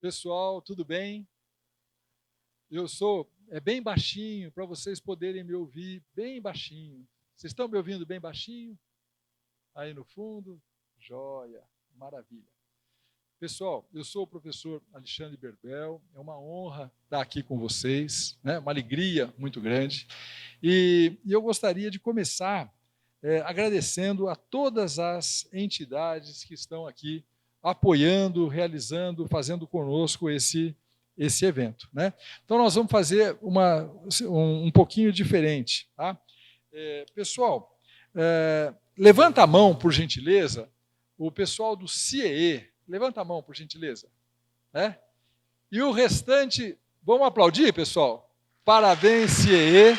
Pessoal, tudo bem? Eu sou bem baixinho para vocês poderem me ouvir bem baixinho. Vocês estão me ouvindo bem baixinho? Aí no fundo? Joia, maravilha. Pessoal, eu sou o professor Alexandre Berbel, é uma honra estar aqui com vocês, né? Uma alegria muito grande. E eu gostaria de começar agradecendo a todas as entidades que estão aqui apoiando, realizando, fazendo conosco esse evento, né? Então, nós vamos fazer um pouquinho diferente. Tá? Pessoal, levanta a mão, por gentileza, o pessoal do CIEE. Levanta a mão, por gentileza. Né? E o restante, vamos aplaudir, pessoal? Parabéns, CIEE,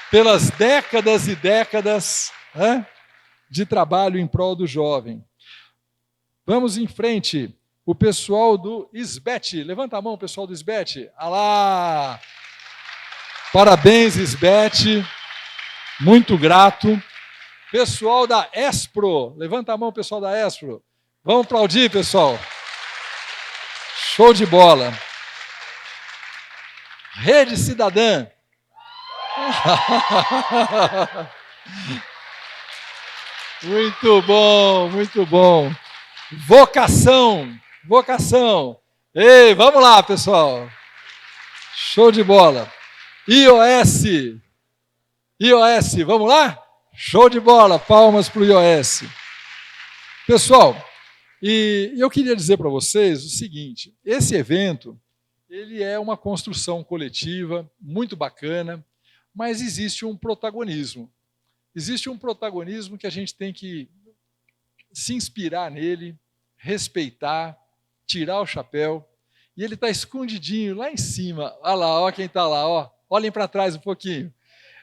pelas décadas e décadas, né, de trabalho em prol do jovem. Vamos em frente. O pessoal do SBET. Levanta a mão, pessoal do SBET. Alá! Parabéns, SBET. Muito grato. Pessoal da ESPRO. Levanta a mão, pessoal da ESPRO. Vamos aplaudir, pessoal. Show de bola. Rede Cidadã. Muito bom, muito bom. Vocação. Ei, vamos lá, pessoal. Show de bola. iOS, vamos lá? Show de bola, palmas para o iOS. Pessoal, e eu queria dizer para vocês o seguinte, esse evento, ele é uma construção coletiva, muito bacana, mas existe um protagonismo. Existe um protagonismo que a gente tem que se inspirar nele, respeitar, tirar o chapéu, e ele está escondidinho lá em cima. Olha lá, ó quem está lá, ó. Olhem para trás um pouquinho.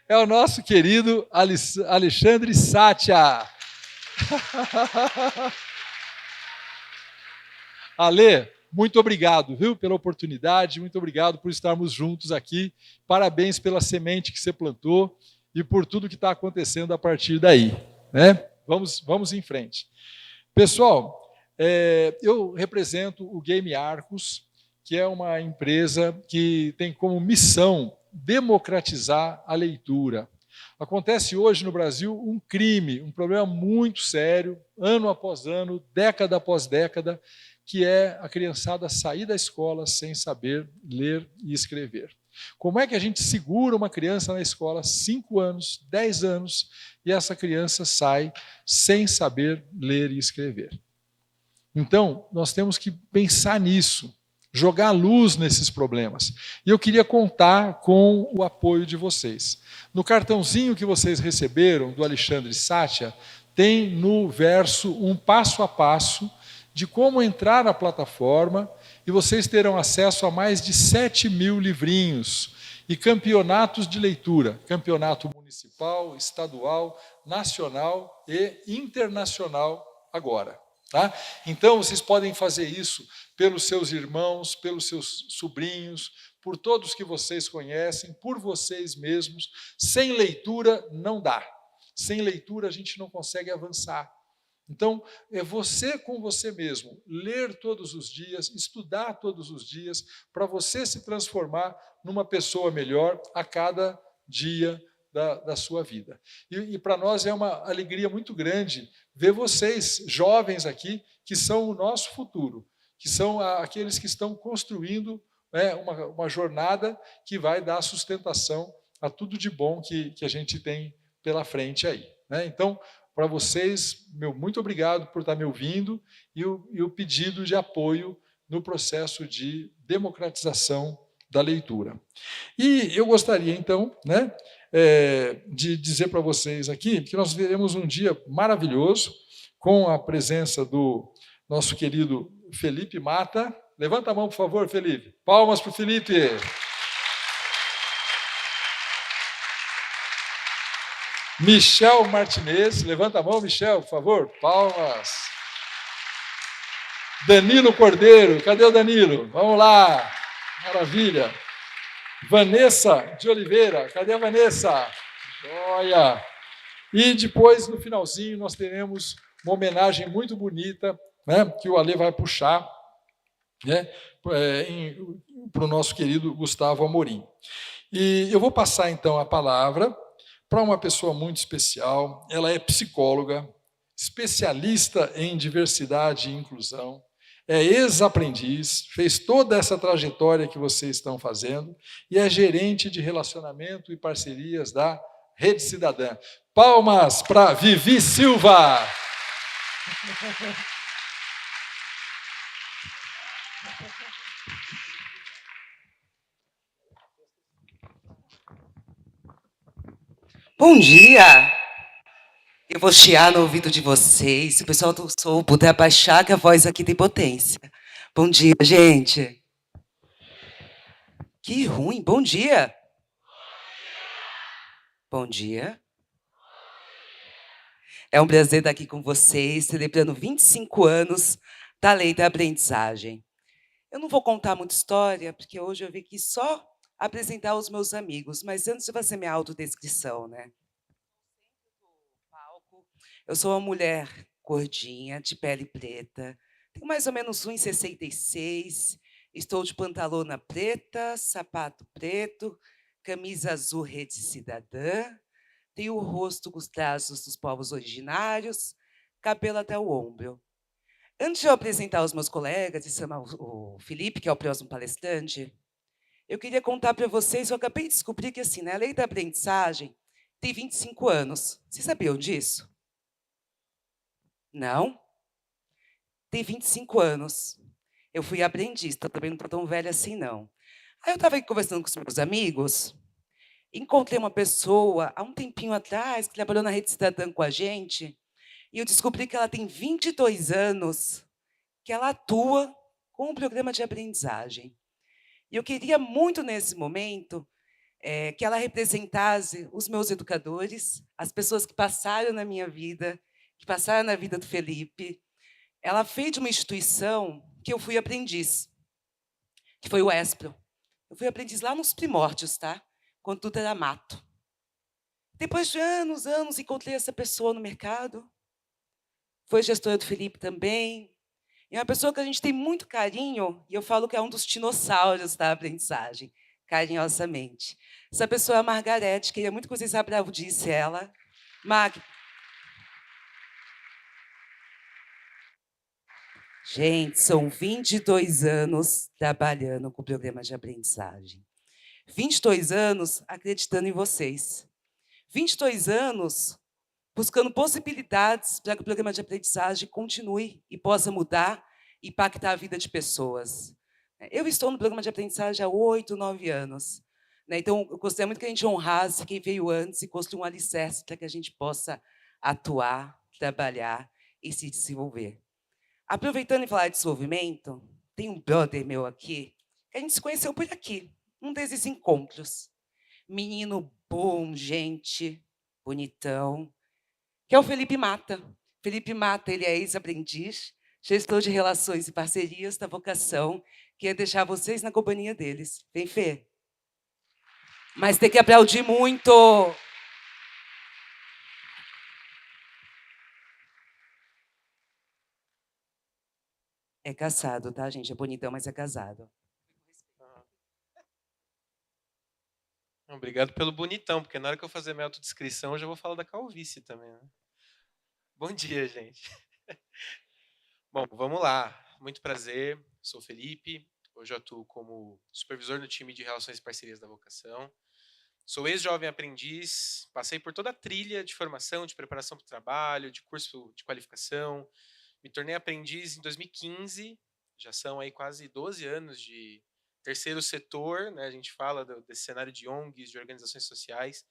É o nosso querido Alexandre Sátia. Ale, muito obrigado, viu, pela oportunidade, muito obrigado por estarmos juntos aqui. Parabéns pela semente que você plantou e por tudo que está acontecendo a partir daí. Né? Vamos em frente. Pessoal, eu represento o Game Arcos, que é uma empresa que tem como missão democratizar a leitura. Acontece hoje no Brasil um crime, um problema muito sério, ano após ano, década após década, que é a criançada sair da escola sem saber ler e escrever. Como é que a gente segura uma criança na escola 5 anos, 10 anos, e essa criança sai sem saber ler e escrever? Então, nós temos que pensar nisso, jogar luz nesses problemas. E eu queria contar com o apoio de vocês. No cartãozinho que vocês receberam do Alexandre Sátia, tem no verso um passo a passo de como entrar na plataforma, e vocês terão acesso a mais de 7.000 livrinhos e campeonatos de leitura, campeonato municipal, estadual, nacional e internacional agora. Tá? Então, vocês podem fazer isso pelos seus irmãos, pelos seus sobrinhos, por todos que vocês conhecem, por vocês mesmos. Sem leitura não dá. Sem leitura a gente não consegue avançar. Então, é você com você mesmo, ler todos os dias, estudar todos os dias, para você se transformar numa pessoa melhor a cada dia da sua vida. E para nós é uma alegria muito grande ver vocês, jovens aqui, que são o nosso futuro, que são aqueles que estão construindo uma jornada que vai dar sustentação a tudo de bom que a gente tem pela frente aí. Né? Então, para vocês, muito obrigado por estar me ouvindo e o pedido de apoio no processo de democratização da leitura. E eu gostaria, então, de dizer para vocês aqui que nós veremos um dia maravilhoso com a presença do nosso querido Felipe Mata. Levanta a mão, por favor, Felipe. Palmas para o Felipe. Michel Martinez, levanta a mão, Michel, por favor, palmas. Danilo Cordeiro, cadê o Danilo? Vamos lá, maravilha. Vanessa de Oliveira, cadê a Vanessa? Joia. E depois, no finalzinho, nós teremos uma homenagem muito bonita né, que o Ale vai puxar, né, para o nosso querido Gustavo Amorim. E eu vou passar, então, a palavra para uma pessoa muito especial. Ela é psicóloga, especialista em diversidade e inclusão, é ex-aprendiz, fez toda essa trajetória que vocês estão fazendo e é gerente de relacionamento e parcerias da Rede Cidadã. Palmas para Vivi Silva! Bom dia! Eu vou chiar no ouvido de vocês. Se o pessoal do som puder abaixar, que a voz aqui tem potência. Bom dia, gente. Que ruim. Bom dia. Bom dia. É um prazer estar aqui com vocês, celebrando 25 anos da Lei da Aprendizagem. Eu não vou contar muita história, porque hoje eu vim aqui só apresentar os meus amigos, mas antes de fazer minha autodescrição, né? Eu sou uma mulher gordinha, de pele preta, tenho mais ou menos 1,66, estou de pantalona preta, sapato preto, camisa azul Rede Cidadã, tenho o rosto com os traços dos povos originários, cabelo até o ombro. Antes de eu apresentar os meus colegas e chamar o Felipe, que é o próximo palestrante, eu queria contar para vocês, eu acabei de descobrir que assim, né, a Lei da Aprendizagem tem 25 anos. Vocês sabiam disso? Não? Tem 25 anos. Eu fui aprendiz, também não estou tão velha assim, não. Aí eu estava conversando com os meus amigos, encontrei uma pessoa, há um tempinho atrás, que trabalhou na Rede Cidadã com a gente, e eu descobri que ela tem 22 anos, que ela atua com o programa de aprendizagem. E eu queria muito, nesse momento, que ela representasse os meus educadores, as pessoas que passaram na minha vida, que passaram na vida do Felipe. Ela veio de uma instituição que eu fui aprendiz, que foi o Espro. Eu fui aprendiz lá nos primórdios, tá? Quando tudo era mato. Depois de anos, encontrei essa pessoa no mercado. Foi gestora do Felipe também. E é uma pessoa que a gente tem muito carinho, e eu falo que é um dos dinossauros da aprendizagem, carinhosamente. Essa pessoa é a Margarete, queria muito que vocês aplaudissem ela. Mag. Gente, são 22 anos trabalhando com o programa de aprendizagem. 22 anos acreditando em vocês. 22 anos buscando possibilidades para que o programa de aprendizagem continue e possa mudar e impactar a vida de pessoas. Eu estou no programa de aprendizagem há 8, 9 anos. Então, eu gostaria muito que a gente honrasse quem veio antes e construa um alicerce para que a gente possa atuar, trabalhar e se desenvolver. Aproveitando em falar de desenvolvimento, tem um brother meu aqui, que a gente se conheceu por aqui, um desses encontros. Menino bom, gente, bonitão, que é o Felipe Mata. Felipe Mata, ele é ex-aprendiz, gestor de relações e parcerias da Vocação, que ia deixar vocês na companhia deles. Vem, Fê. Mas tem que aplaudir muito. É casado, tá, gente? É bonitão, mas é casado. Obrigado pelo bonitão, porque na hora que eu fazer minha autodescrição, eu já vou falar da calvície também, né? Bom dia, gente. Bom, vamos lá. Muito prazer. Sou o Felipe. Hoje eu atuo como supervisor no time de Relações e Parcerias da Vocação. Sou ex-jovem aprendiz, passei por toda a trilha de formação, de preparação para o trabalho, de curso de qualificação. Me tornei aprendiz em 2015. Já são aí quase 12 anos de terceiro setor, né? A gente fala desse cenário de ONGs, de organizações sociais.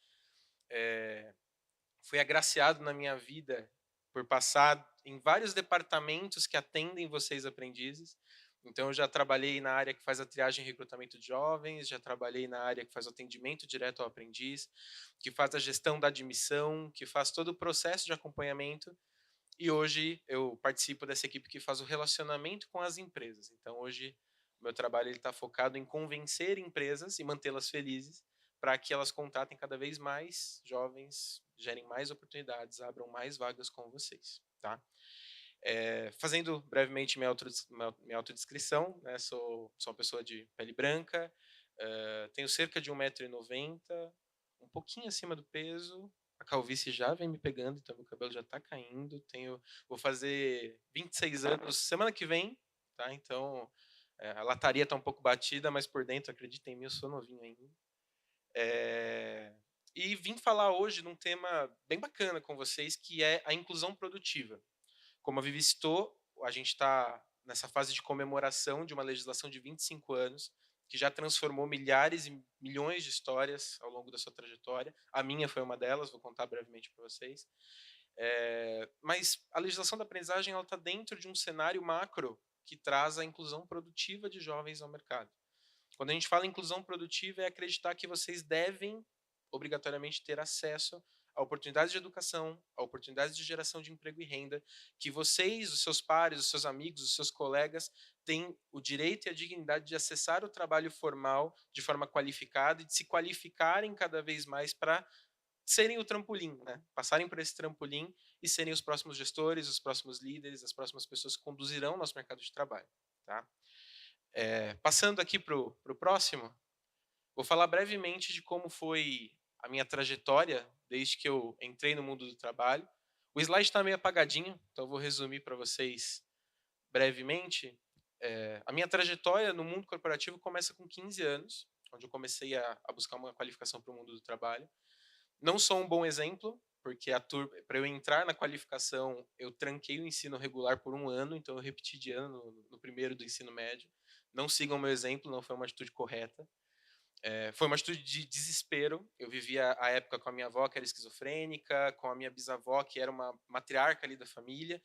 Fui agraciado na minha vida por passar em vários departamentos que atendem vocês aprendizes. Então, eu já trabalhei na área que faz a triagem e recrutamento de jovens, já trabalhei na área que faz o atendimento direto ao aprendiz, que faz a gestão da admissão, que faz todo o processo de acompanhamento. E hoje eu participo dessa equipe que faz o relacionamento com as empresas. Então, hoje, meu trabalho está focado em convencer empresas e mantê-las felizes para que elas contratem cada vez mais jovens, gerem mais oportunidades, abram mais vagas com vocês, tá? Fazendo brevemente minha autodescrição, né, sou uma pessoa de pele branca, tenho cerca de 1,90 m, um pouquinho acima do peso, a calvície já vem me pegando, então meu cabelo já está caindo, vou fazer 26 anos semana que vem, tá? Então a lataria está um pouco batida, mas por dentro, acredita em mim, eu sou novinho ainda. E vim falar hoje de um tema bem bacana com vocês, que é a inclusão produtiva. Como a Vivi citou, a gente está nessa fase de comemoração de uma legislação de 25 anos, que já transformou milhares e milhões de histórias ao longo da sua trajetória. A minha foi uma delas, vou contar brevemente para vocês. Mas a legislação da aprendizagem está dentro de um cenário macro que traz a inclusão produtiva de jovens ao mercado. Quando a gente fala em inclusão produtiva, é acreditar que vocês devem obrigatoriamente ter acesso a oportunidades de educação, a oportunidades de geração de emprego e renda, que vocês, os seus pares, os seus amigos, os seus colegas têm o direito e a dignidade de acessar o trabalho formal de forma qualificada e de se qualificarem cada vez mais para serem o trampolim, né? Passarem por esse trampolim e serem os próximos gestores, os próximos líderes, as próximas pessoas que conduzirão o nosso mercado de trabalho. Tá? Passando aqui para o próximo, vou falar brevemente de como foi a minha trajetória desde que eu entrei no mundo do trabalho. O slide está meio apagadinho, então eu vou resumir para vocês brevemente. A minha trajetória no mundo corporativo começa com 15 anos, onde eu comecei a buscar uma qualificação para o mundo do trabalho. Não sou um bom exemplo, porque para eu entrar na qualificação, eu tranquei o ensino regular por 1 ano, então eu repeti de ano no primeiro do ensino médio. Não sigam o meu exemplo, não foi uma atitude correta. Foi uma atitude de desespero. Eu vivia a época com a minha avó, que era esquizofrênica, com a minha bisavó, que era uma matriarca ali da família,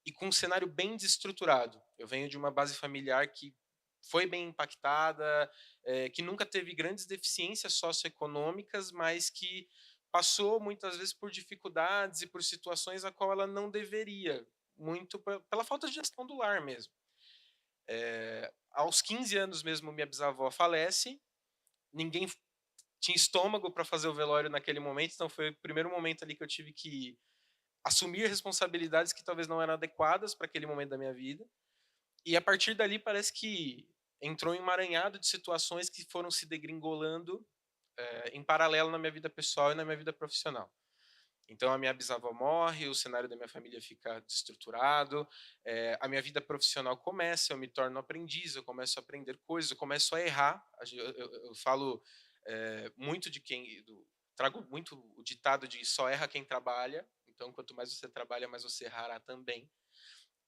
e com um cenário bem desestruturado. Eu venho de uma base familiar que foi bem impactada, que nunca teve grandes deficiências socioeconômicas, mas que passou muitas vezes por dificuldades e por situações a qual ela não deveria, muito pela falta de gestão do lar mesmo. Aos 15 anos mesmo, minha bisavó falece, ninguém tinha estômago para fazer o velório naquele momento, então foi o primeiro momento ali que eu tive que assumir responsabilidades que talvez não eram adequadas para aquele momento da minha vida. E a partir dali parece que entrou em um emaranhado de situações que foram se degringolando em paralelo na minha vida pessoal e na minha vida profissional. Então a minha bisavó morre, o cenário da minha família fica desestruturado, a minha vida profissional começa, eu me torno aprendiz, eu começo a aprender coisas, eu começo a errar. Eu falo muito de trago muito o ditado de só erra quem trabalha. Então quanto mais você trabalha, mais você errará também.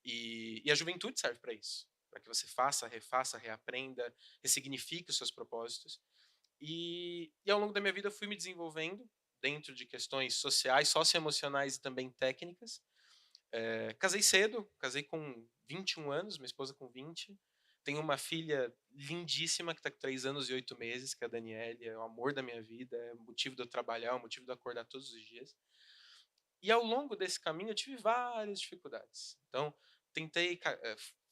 E a juventude serve para isso, para que você faça, refaça, reaprenda, ressignifique os seus propósitos. E ao longo da minha vida eu fui me desenvolvendo dentro de questões sociais, socioemocionais e também técnicas. Casei cedo, casei com 21 anos, minha esposa com 20. Tenho uma filha lindíssima que está com 3 anos e 8 meses, que é a Daniele, é o amor da minha vida, é o motivo de eu trabalhar, é o motivo de eu acordar todos os dias. E ao longo desse caminho eu tive várias dificuldades. Então,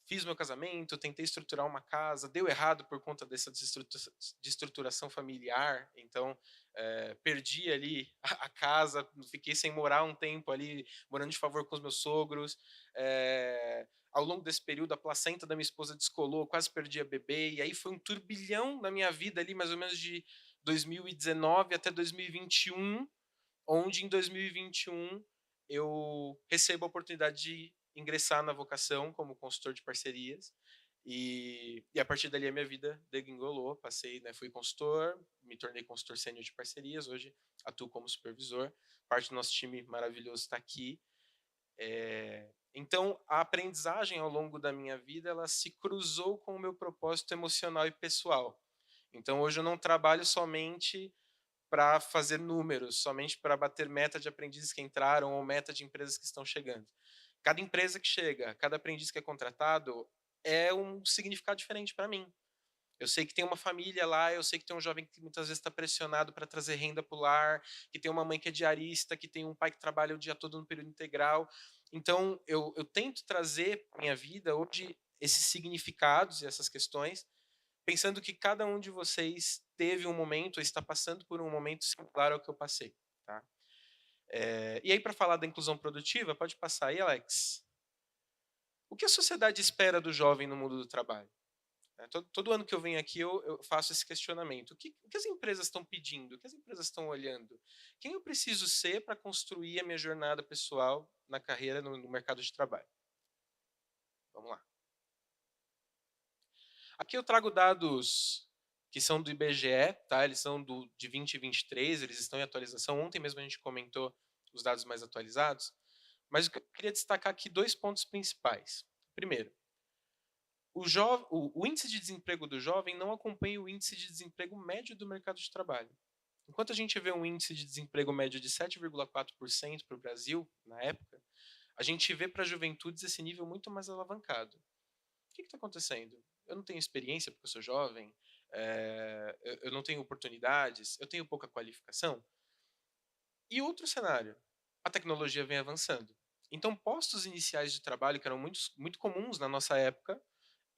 fiz meu casamento, tentei estruturar uma casa, deu errado por conta dessa desestruturação familiar, então perdi ali a casa, fiquei sem morar um tempo ali, morando de favor com os meus sogros. Ao longo desse período, a placenta da minha esposa descolou, quase perdi a bebê, e aí foi um turbilhão na minha vida ali, mais ou menos de 2019 até 2021, onde em 2021 eu recebo a oportunidade de ingressar na vocação como consultor de parcerias. E a partir dali a minha vida degringolou, fui consultor, me tornei consultor sênior de parcerias, hoje atuo como supervisor, parte do nosso time maravilhoso está aqui. Então, a aprendizagem ao longo da minha vida, ela se cruzou com o meu propósito emocional e pessoal. Então, hoje eu não trabalho somente para fazer números, somente para bater meta de aprendizes que entraram ou meta de empresas que estão chegando. Cada empresa que chega, cada aprendiz que é contratado é um significado diferente para mim. Eu sei que tem uma família lá, eu sei que tem um jovem que muitas vezes está pressionado para trazer renda para o lar, que tem uma mãe que é diarista, que tem um pai que trabalha o dia todo no período integral. Então, eu tento trazer para minha vida hoje esses significados e essas questões, pensando que cada um de vocês teve um momento, ou está passando por um momento similar ao que eu passei. Tá? E aí, para falar da inclusão produtiva, pode passar aí, Alex. O que a sociedade espera do jovem no mundo do trabalho? Todo ano que eu venho aqui, eu faço esse questionamento. O que as empresas estão pedindo? O que as empresas estão olhando? Quem eu preciso ser para construir a minha jornada pessoal na carreira, no mercado de trabalho? Vamos lá. Aqui eu trago dados que são do IBGE, tá? Eles são de 2023, eles estão em atualização. Ontem mesmo a gente comentou os dados mais atualizados. Mas eu queria destacar aqui 2 pontos principais. Primeiro, o índice de desemprego do jovem não acompanha o índice de desemprego médio do mercado de trabalho. Enquanto a gente vê um índice de desemprego médio de 7,4% para o Brasil, na época, a gente vê para juventudes esse nível muito mais alavancado. O que está acontecendo? Eu não tenho experiência porque eu sou jovem, eu não tenho oportunidades, eu tenho pouca qualificação. E outro cenário, a tecnologia vem avançando. Então, postos iniciais de trabalho que eram muito comuns na nossa época,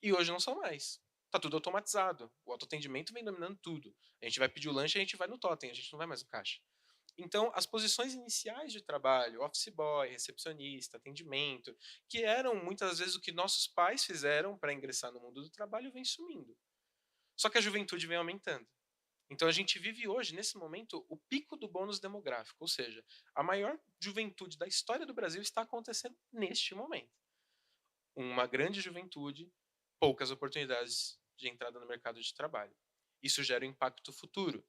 e hoje não são mais. Tá tudo automatizado. O autoatendimento vem dominando tudo. A gente vai pedir o lanche, a gente vai no totem, a gente não vai mais no caixa. Então, as posições iniciais de trabalho, office boy, recepcionista, atendimento, que eram muitas vezes o que nossos pais fizeram para ingressar no mundo do trabalho, vem sumindo. Só que a juventude vem aumentando. Então, a gente vive hoje, nesse momento, o pico do bônus demográfico, ou seja, a maior juventude da história do Brasil está acontecendo neste momento. Uma grande juventude, poucas oportunidades de entrada no mercado de trabalho. Isso gera um impacto futuro.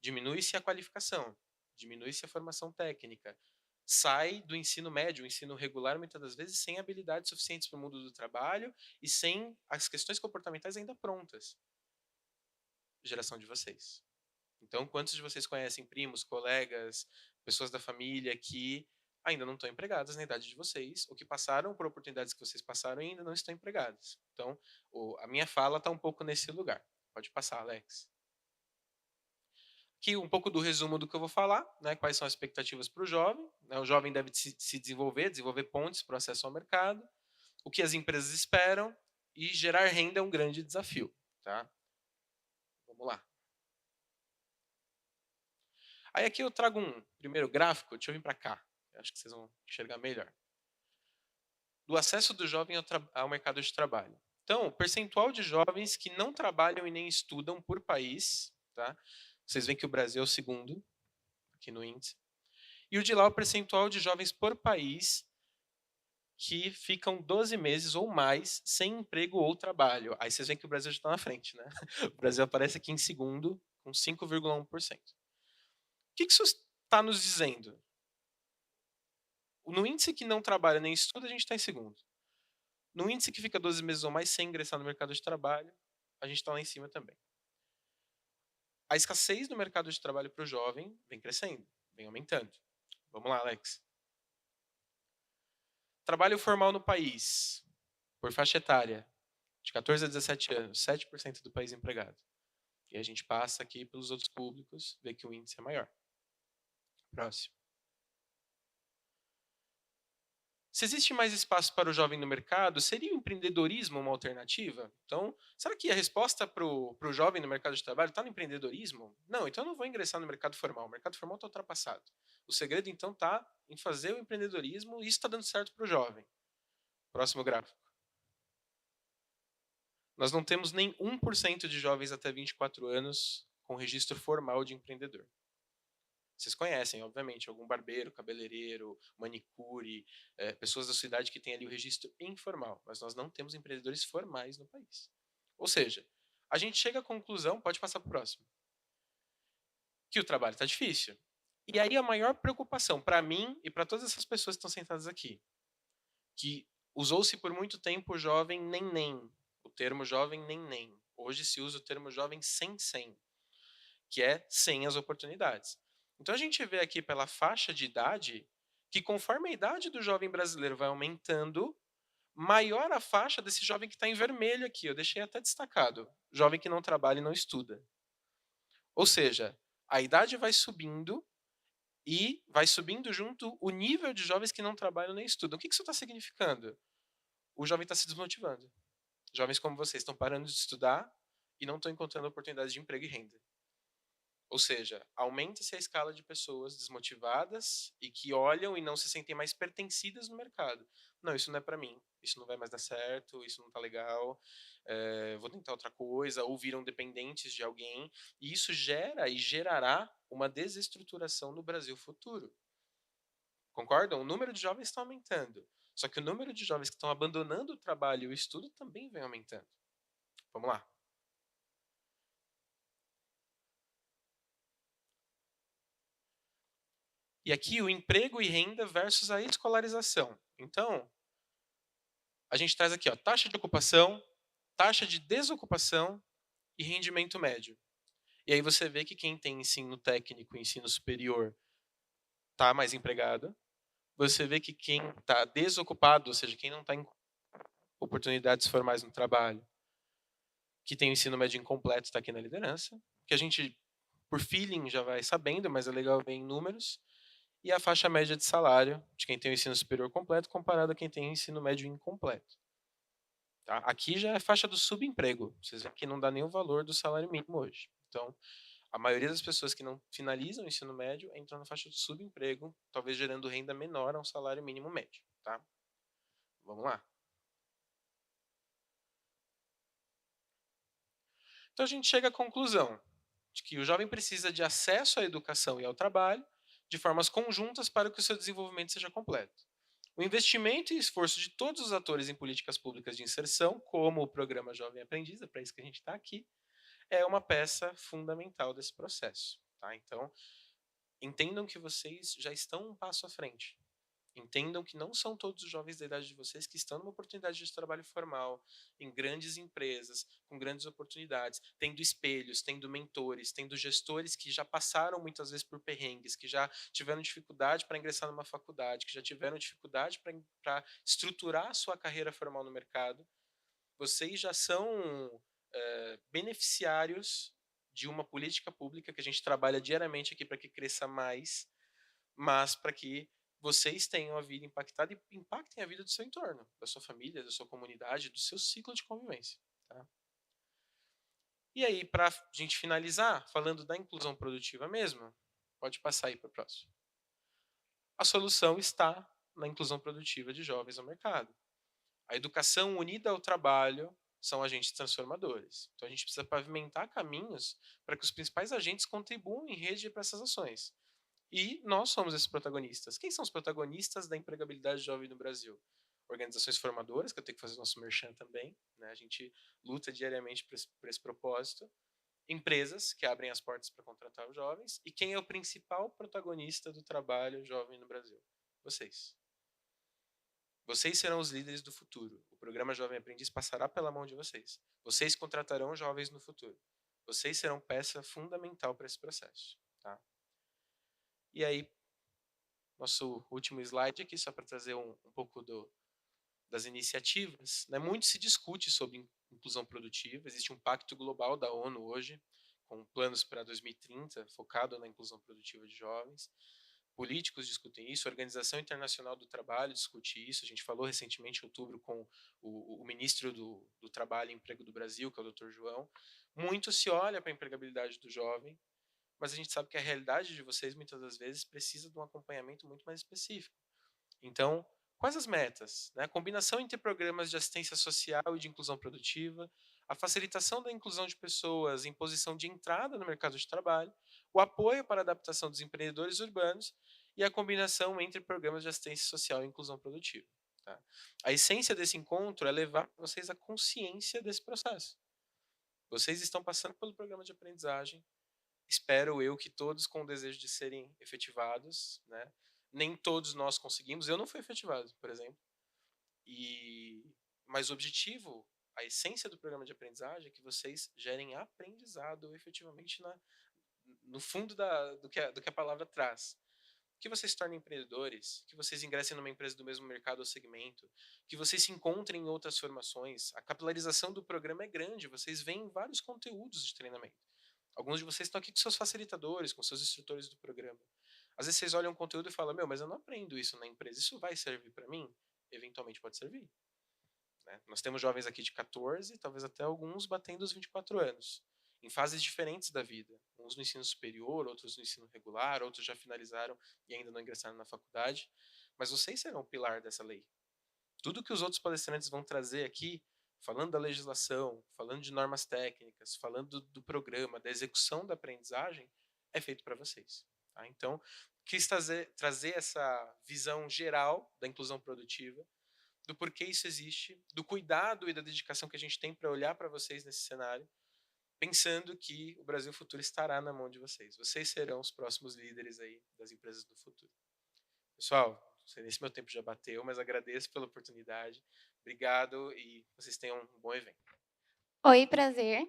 Diminui-se a qualificação, diminui-se a formação técnica, sai do ensino médio, o ensino regular, muitas das vezes, sem habilidades suficientes para o mundo do trabalho e sem as questões comportamentais ainda prontas. Geração de vocês. Então, quantos de vocês conhecem primos, colegas, pessoas da família que ainda não estão empregadas na idade de vocês, ou que passaram por oportunidades que vocês passaram e ainda não estão empregadas? Então, a minha fala está um pouco nesse lugar. Pode passar, Alex. Aqui um pouco do resumo do que eu vou falar, né? Quais são as expectativas para o jovem. Né? O jovem deve se desenvolver pontes para o acesso ao mercado, o que as empresas esperam, e gerar renda é um grande desafio. Tá? Vamos lá. Aí aqui eu trago um primeiro gráfico, deixa eu vir para cá, eu acho que vocês vão enxergar melhor. Do acesso do jovem ao mercado de trabalho. Então, o percentual de jovens que não trabalham e nem estudam por país, tá? Vocês veem que o Brasil é o segundo aqui no índice. E o de lá, o percentual de jovens por país que ficam 12 meses ou mais sem emprego ou trabalho. Aí vocês veem que o Brasil já está na frente, né? O Brasil aparece aqui em segundo, com 5,1%. O que isso está nos dizendo? No índice que não trabalha nem estuda, a gente está em segundo. No índice que fica 12 meses ou mais sem ingressar no mercado de trabalho, a gente está lá em cima também. A escassez no mercado de trabalho para o jovem vem crescendo, vem aumentando. Vamos lá, Alex. Trabalho formal no país, por faixa etária, de 14 a 17 anos, 7% do país empregado. E a gente passa aqui pelos outros públicos, vê que o índice é maior. Próximo. Se existe mais espaço para o jovem no mercado, seria o empreendedorismo uma alternativa? Então, será que a resposta para o jovem no mercado de trabalho está no empreendedorismo? Não, então eu não vou ingressar no mercado formal. O mercado formal está ultrapassado. O segredo, então, está em fazer o empreendedorismo e isso está dando certo para o jovem. Próximo gráfico. Nós não temos nem 1% de jovens até 24 anos com registro formal de empreendedor. Vocês conhecem, obviamente, algum barbeiro, cabeleireiro, manicure, pessoas da cidade que têm ali o registro informal, mas nós não temos empreendedores formais no país. Ou seja, a gente chega à conclusão, pode passar para o próximo, que o trabalho está difícil. E aí a maior preocupação para mim e para todas essas pessoas que estão sentadas aqui, que usou-se por muito tempo o jovem nem, o termo jovem nem. Hoje se usa o termo jovem sem, que é sem as oportunidades. Então a gente vê aqui pela faixa de idade que conforme a idade do jovem brasileiro vai aumentando, maior a faixa desse jovem que está em vermelho aqui. Eu deixei até destacado. Jovem que não trabalha e não estuda. Ou seja, a idade vai subindo e vai subindo junto o nível de jovens que não trabalham nem estudam. O que isso está significando? O jovem está se desmotivando. Jovens como vocês estão parando de estudar e não estão encontrando oportunidades de emprego e renda. Ou seja, aumenta-se a escala de pessoas desmotivadas e que olham e não se sentem mais pertencidas no mercado. Não, isso não é para mim, isso não vai mais dar certo, isso não está legal, vou tentar outra coisa, ou viram dependentes de alguém, e isso gera e gerará uma desestruturação no Brasil futuro. Concordam? O número de jovens está aumentando, só que o número de jovens que estão abandonando o trabalho e o estudo também vem aumentando. Vamos lá. E aqui o emprego e renda versus a escolarização. Então, a gente traz aqui, ó, taxa de ocupação, taxa de desocupação e rendimento médio. E aí você vê que quem tem ensino técnico e ensino superior está mais empregado. Você vê que quem está desocupado, ou seja, quem não está em oportunidades formais no trabalho, que tem o ensino médio incompleto, está aqui na liderança. Que a gente, por feeling, já vai sabendo, mas é legal ver em números. E a faixa média de salário de quem tem o ensino superior completo comparado a quem tem o ensino médio incompleto. Tá? Aqui já é faixa do subemprego. Vocês veem que não dá nem o valor do salário mínimo hoje. Então, a maioria das pessoas que não finalizam o ensino médio entram na faixa do subemprego, talvez gerando renda menor a um salário mínimo médio. Tá? Vamos lá. Então, a gente chega à conclusão de que o jovem precisa de acesso à educação e ao trabalho de formas conjuntas para que o seu desenvolvimento seja completo. O investimento e esforço de todos os atores em políticas públicas de inserção, como o programa Jovem Aprendiz, é para isso que a gente está aqui, é uma peça fundamental desse processo. Tá? Então, entendam que vocês já estão um passo à frente. Entendam que não são todos os jovens da idade de vocês que estão numa oportunidade de trabalho formal, em grandes empresas, com grandes oportunidades, tendo espelhos, tendo mentores, tendo gestores que já passaram muitas vezes por perrengues, que já tiveram dificuldade para ingressar numa faculdade, que já tiveram dificuldade para estruturar a sua carreira formal no mercado. Vocês já são beneficiários de uma política pública que a gente trabalha diariamente aqui para que cresça mais, mas para que vocês tenham a vida impactada e impactem a vida do seu entorno, da sua família, da sua comunidade, do seu ciclo de convivência. Tá? E aí, para a gente finalizar, falando da inclusão produtiva mesmo, pode passar aí para o próximo. A solução está na inclusão produtiva de jovens no mercado. A educação unida ao trabalho são agentes transformadores. Então a gente precisa pavimentar caminhos para que os principais agentes contribuam em rede para essas ações. E nós somos esses protagonistas. Quem são os protagonistas da empregabilidade jovem no Brasil? Organizações formadoras, que eu tenho que fazer o nosso merchan também, né? A gente luta diariamente por esse propósito. Empresas, que abrem as portas para contratar os jovens. E quem é o principal protagonista do trabalho jovem no Brasil? Vocês. Vocês serão os líderes do futuro. O programa Jovem Aprendiz passará pela mão de vocês. Vocês contratarão jovens no futuro. Vocês serão peça fundamental para esse processo. Tá? E aí, nosso último slide aqui, só para trazer um pouco das iniciativas. Né? Muito se discute sobre inclusão produtiva. Existe um pacto global da ONU hoje, com planos para 2030, focado na inclusão produtiva de jovens. Políticos discutem isso, a Organização Internacional do Trabalho discute isso. A gente falou recentemente, em outubro, com o ministro do Trabalho e Emprego do Brasil, que é o Dr. João. Muito se olha para a empregabilidade do jovem, mas a gente sabe que a realidade de vocês, muitas das vezes, precisa de um acompanhamento muito mais específico. Então, quais as metas? Né? A combinação entre programas de assistência social e de inclusão produtiva, a facilitação da inclusão de pessoas em posição de entrada no mercado de trabalho, o apoio para a adaptação dos empreendedores urbanos e a combinação entre programas de assistência social e inclusão produtiva. Tá? A essência desse encontro é levar vocês à consciência desse processo. Vocês estão passando pelo programa de aprendizagem, espero eu que todos com o desejo de serem efetivados, né? Nem todos nós conseguimos, eu não fui efetivado, por exemplo. Mas o objetivo, a essência do programa de aprendizagem é que vocês gerem aprendizado efetivamente no fundo do que a palavra traz. Que vocês se tornem empreendedores, que vocês ingressem numa empresa do mesmo mercado ou segmento, que vocês se encontrem em outras formações. A capilarização do programa é grande, vocês veem vários conteúdos de treinamento. Alguns de vocês estão aqui com seus facilitadores, com seus instrutores do programa. Às vezes vocês olham um conteúdo e falam, mas eu não aprendo isso na empresa, isso vai servir para mim? Eventualmente pode servir. Né? Nós temos jovens aqui de 14, talvez até alguns batendo os 24 anos, em fases diferentes da vida. uns no ensino superior, outros no ensino regular, outros já finalizaram e ainda não ingressaram na faculdade, mas vocês serão o pilar dessa lei. Tudo que os outros palestrantes vão trazer aqui, falando da legislação, falando de normas técnicas, falando do programa, da execução da aprendizagem, é feito para vocês. Tá? Então, quis trazer essa visão geral da inclusão produtiva, do porquê isso existe, do cuidado e da dedicação que a gente tem para olhar para vocês nesse cenário, pensando que o Brasil futuro estará na mão de vocês. Vocês serão os próximos líderes aí das empresas do futuro. Pessoal, não sei nem se meu tempo já bateu, mas agradeço pela oportunidade. Obrigado e vocês tenham um bom evento. Oi, prazer.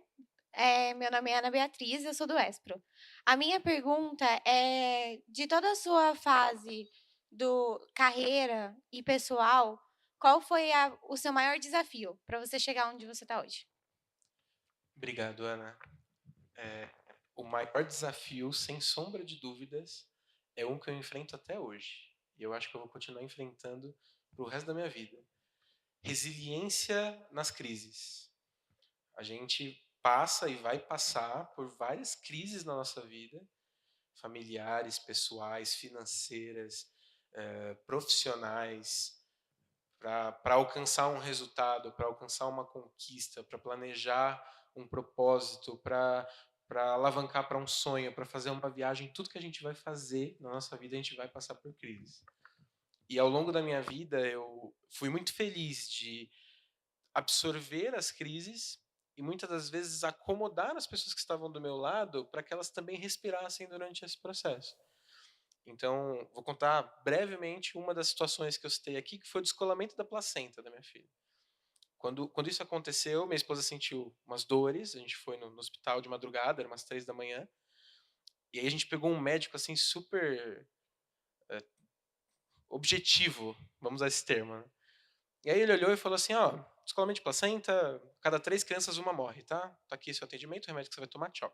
Meu nome é Ana Beatriz, eu sou do Espro. A minha pergunta é, de toda a sua fase do carreira e pessoal, qual foi o seu maior desafio para você chegar onde você está hoje? Obrigado, Ana. O maior desafio, sem sombra de dúvidas, é um que eu enfrento até hoje. E eu acho que eu vou continuar enfrentando para o resto da minha vida. Resiliência nas crises. A gente passa e vai passar por várias crises na nossa vida, familiares, pessoais, financeiras, profissionais, para alcançar um resultado, para alcançar uma conquista, para planejar um propósito, para alavancar para um sonho, para fazer uma viagem, tudo que a gente vai fazer na nossa vida, a gente vai passar por crises. E ao longo da minha vida, eu fui muito feliz de absorver as crises e muitas das vezes acomodar as pessoas que estavam do meu lado para que elas também respirassem durante esse processo. Então, vou contar brevemente uma das situações que eu citei aqui, que foi o descolamento da placenta da minha filha. Quando isso aconteceu, minha esposa sentiu umas dores, a gente foi no hospital de madrugada, era umas 3 da manhã, e aí a gente pegou um médico assim super objetivo, vamos usar esse termo, né? E aí ele olhou e falou assim, ó, descolamento de placenta, cada 3 crianças uma morre, tá? Tá aqui seu atendimento, o remédio que você vai tomar, tchau.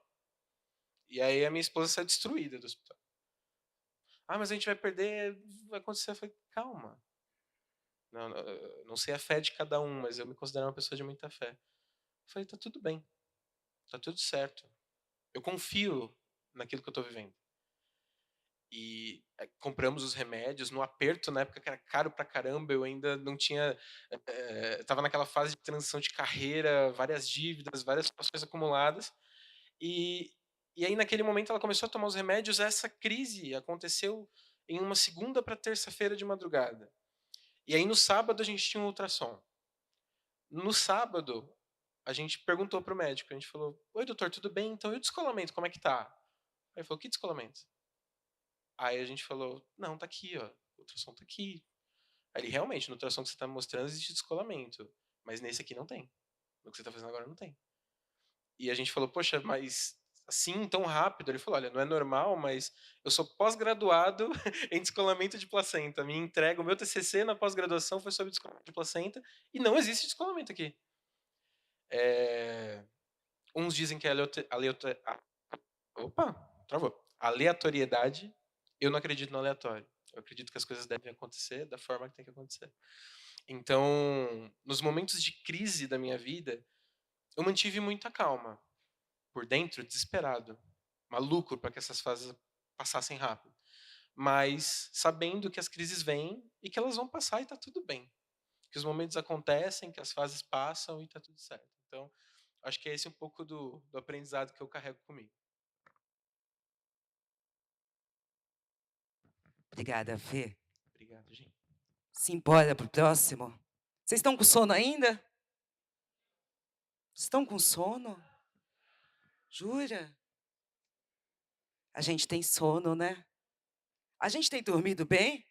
E aí a minha esposa saiu destruída do hospital. Ah, mas a gente vai perder, vai acontecer. Eu falei, calma. Não sei a fé de cada um, mas eu me considero uma pessoa de muita fé. Eu falei, tá tudo bem, tá tudo certo. Eu confio naquilo que eu tô vivendo. E compramos os remédios no aperto, na época que era caro pra caramba, eu ainda não tinha... Tava naquela fase de transição de carreira, várias dívidas, várias situações acumuladas. E aí, naquele momento, ela começou a tomar os remédios. Essa crise aconteceu em uma segunda para terça-feira de madrugada. E aí, no sábado, a gente tinha um ultrassom. No sábado, a gente perguntou para o médico. A gente falou, oi, doutor, tudo bem? Então, e o descolamento, como é que tá? Aí ele falou, que descolamento? Aí a gente falou, não, tá aqui, ó. O ultrassom tá aqui. Aí ele, realmente, no ultrassom que você tá me mostrando, existe descolamento. Mas nesse aqui não tem. No que você tá fazendo agora, não tem. E a gente falou, poxa, mas assim, tão rápido? Ele falou, olha, não é normal, mas eu sou pós-graduado em descolamento de placenta. Minha entrega, o meu TCC na pós-graduação foi sobre descolamento de placenta e não existe descolamento aqui. Uns dizem que é aleatoriedade. Eu não acredito no aleatório. Eu acredito que as coisas devem acontecer da forma que tem que acontecer. Então, nos momentos de crise da minha vida, eu mantive muita calma. Por dentro, desesperado, maluco para que essas fases passassem rápido. Mas sabendo que as crises vêm e que elas vão passar e está tudo bem. Que os momentos acontecem, que as fases passam e está tudo certo. Então, acho que é esse um pouco do aprendizado que eu carrego comigo. Obrigada, Fê. Obrigado, gente. Simbora pro próximo. Vocês estão com sono ainda? Estão com sono? Jura? A gente tem sono, né? A gente tem dormido bem?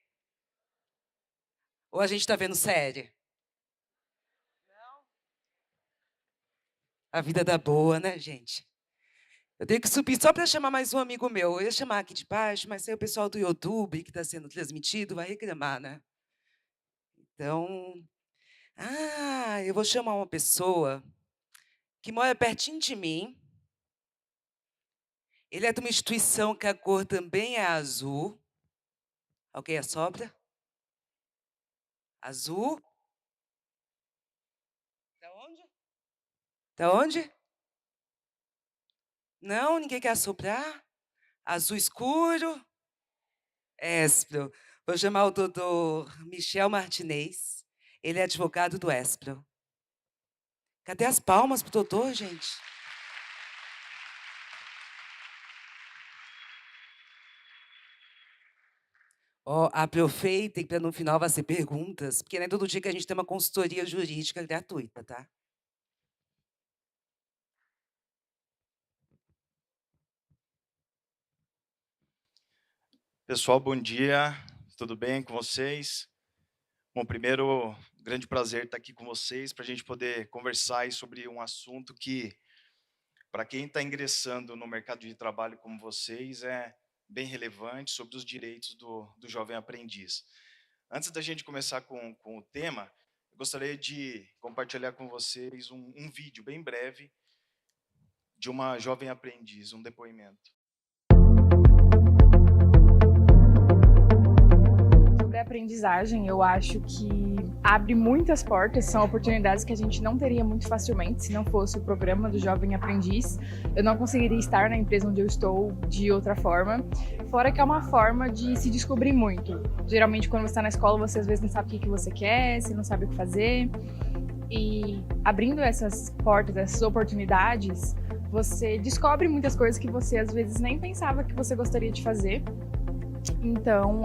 Ou a gente está vendo série? Não. A vida dá boa, né, gente? Eu tenho que subir só para chamar mais um amigo meu. Eu ia chamar aqui de baixo, mas aí o pessoal do YouTube, que está sendo transmitido, vai reclamar, né? Então, eu vou chamar uma pessoa que mora pertinho de mim. Ele é de uma instituição que a cor também é azul. Alguém assopra? Azul? Da onde? Da onde? Não, ninguém quer assoprar? Azul escuro? Espro. Vou chamar o doutor Michel Martinez. Ele é advogado do Espro. Cadê as palmas pro doutor, gente? Ó, aproveitem para no final fazer perguntas, porque não é todo dia que a gente tem uma consultoria jurídica gratuita, tá? Pessoal, bom dia. Tudo bem com vocês? Bom, primeiro, grande prazer estar aqui com vocês para a gente poder conversar aí sobre um assunto que, para quem está ingressando no mercado de trabalho como vocês, é bem relevante, sobre os direitos do jovem aprendiz. Antes da gente começar com o tema, eu gostaria de compartilhar com vocês um vídeo bem breve de uma jovem aprendiz, um depoimento. Sobre a aprendizagem, eu acho que abre muitas portas, são oportunidades que a gente não teria muito facilmente se não fosse o programa do Jovem Aprendiz. Eu não conseguiria estar na empresa onde eu estou de outra forma, fora que é uma forma de se descobrir muito. Geralmente, quando você está na escola, você às vezes não sabe o que você quer, você não sabe o que fazer, e abrindo essas portas, essas oportunidades, você descobre muitas coisas que você às vezes nem pensava que você gostaria de fazer. Então,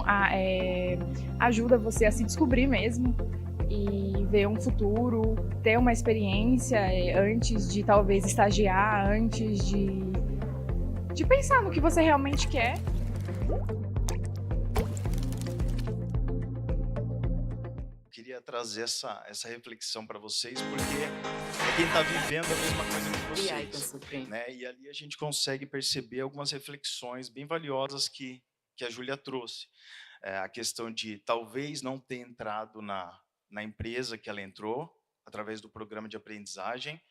ajuda você a se descobrir mesmo e ver um futuro, ter uma experiência antes de talvez estagiar, antes de pensar no que você realmente quer. Queria trazer essa reflexão para vocês, porque é quem está vivendo a mesma coisa que vocês, né? E ali a gente consegue perceber algumas reflexões bem valiosas que a Júlia trouxe. A questão de talvez não ter entrado na empresa que ela entrou, através do programa de aprendizagem,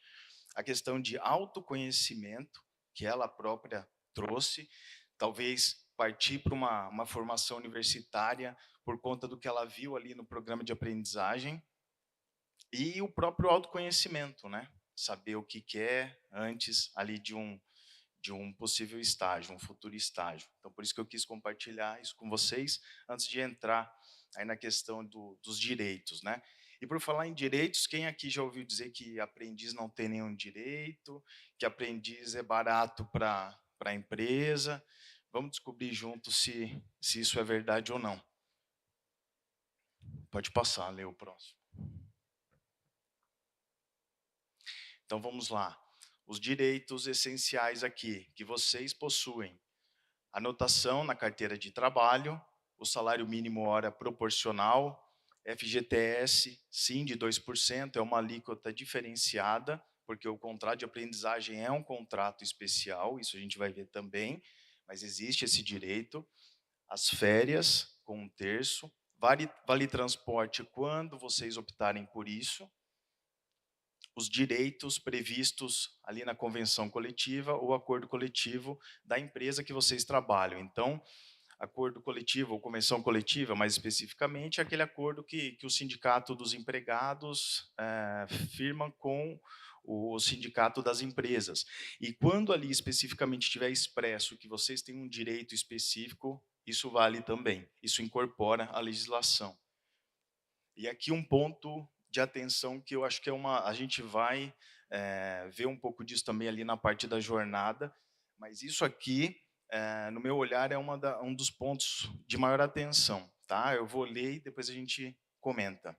a questão de autoconhecimento, que ela própria trouxe, talvez partir para uma formação universitária por conta do que ela viu ali no programa de aprendizagem, e o próprio autoconhecimento, né? Saber o que quer antes ali de um possível estágio, um futuro estágio. Então, por isso que eu quis compartilhar isso com vocês, antes de entrar aí na questão dos direitos, né? E por falar em direitos, quem aqui já ouviu dizer que aprendiz não tem nenhum direito, que aprendiz é barato para a empresa? Vamos descobrir juntos se isso é verdade ou não. Pode passar, lê o próximo. Então, vamos lá. Os direitos essenciais aqui, que vocês possuem. Anotação na carteira de trabalho, o salário mínimo hora proporcional, FGTS, sim, de 2%, é uma alíquota diferenciada, porque o contrato de aprendizagem é um contrato especial, isso a gente vai ver também, mas existe esse direito. As férias, com 1/3, vale transporte quando vocês optarem por isso, os direitos previstos ali na convenção coletiva ou acordo coletivo da empresa que vocês trabalham. Então, acordo coletivo ou convenção coletiva, mais especificamente, é aquele acordo que o sindicato dos empregados firma com o sindicato das empresas. E quando ali especificamente estiver expresso que vocês têm um direito específico, isso vale também, isso incorpora a legislação. E aqui um ponto de atenção que eu acho que a gente vai ver um pouco disso também ali na parte da jornada, mas isso aqui, no meu olhar, é um dos pontos de maior atenção. Tá? Eu vou ler e depois a gente comenta.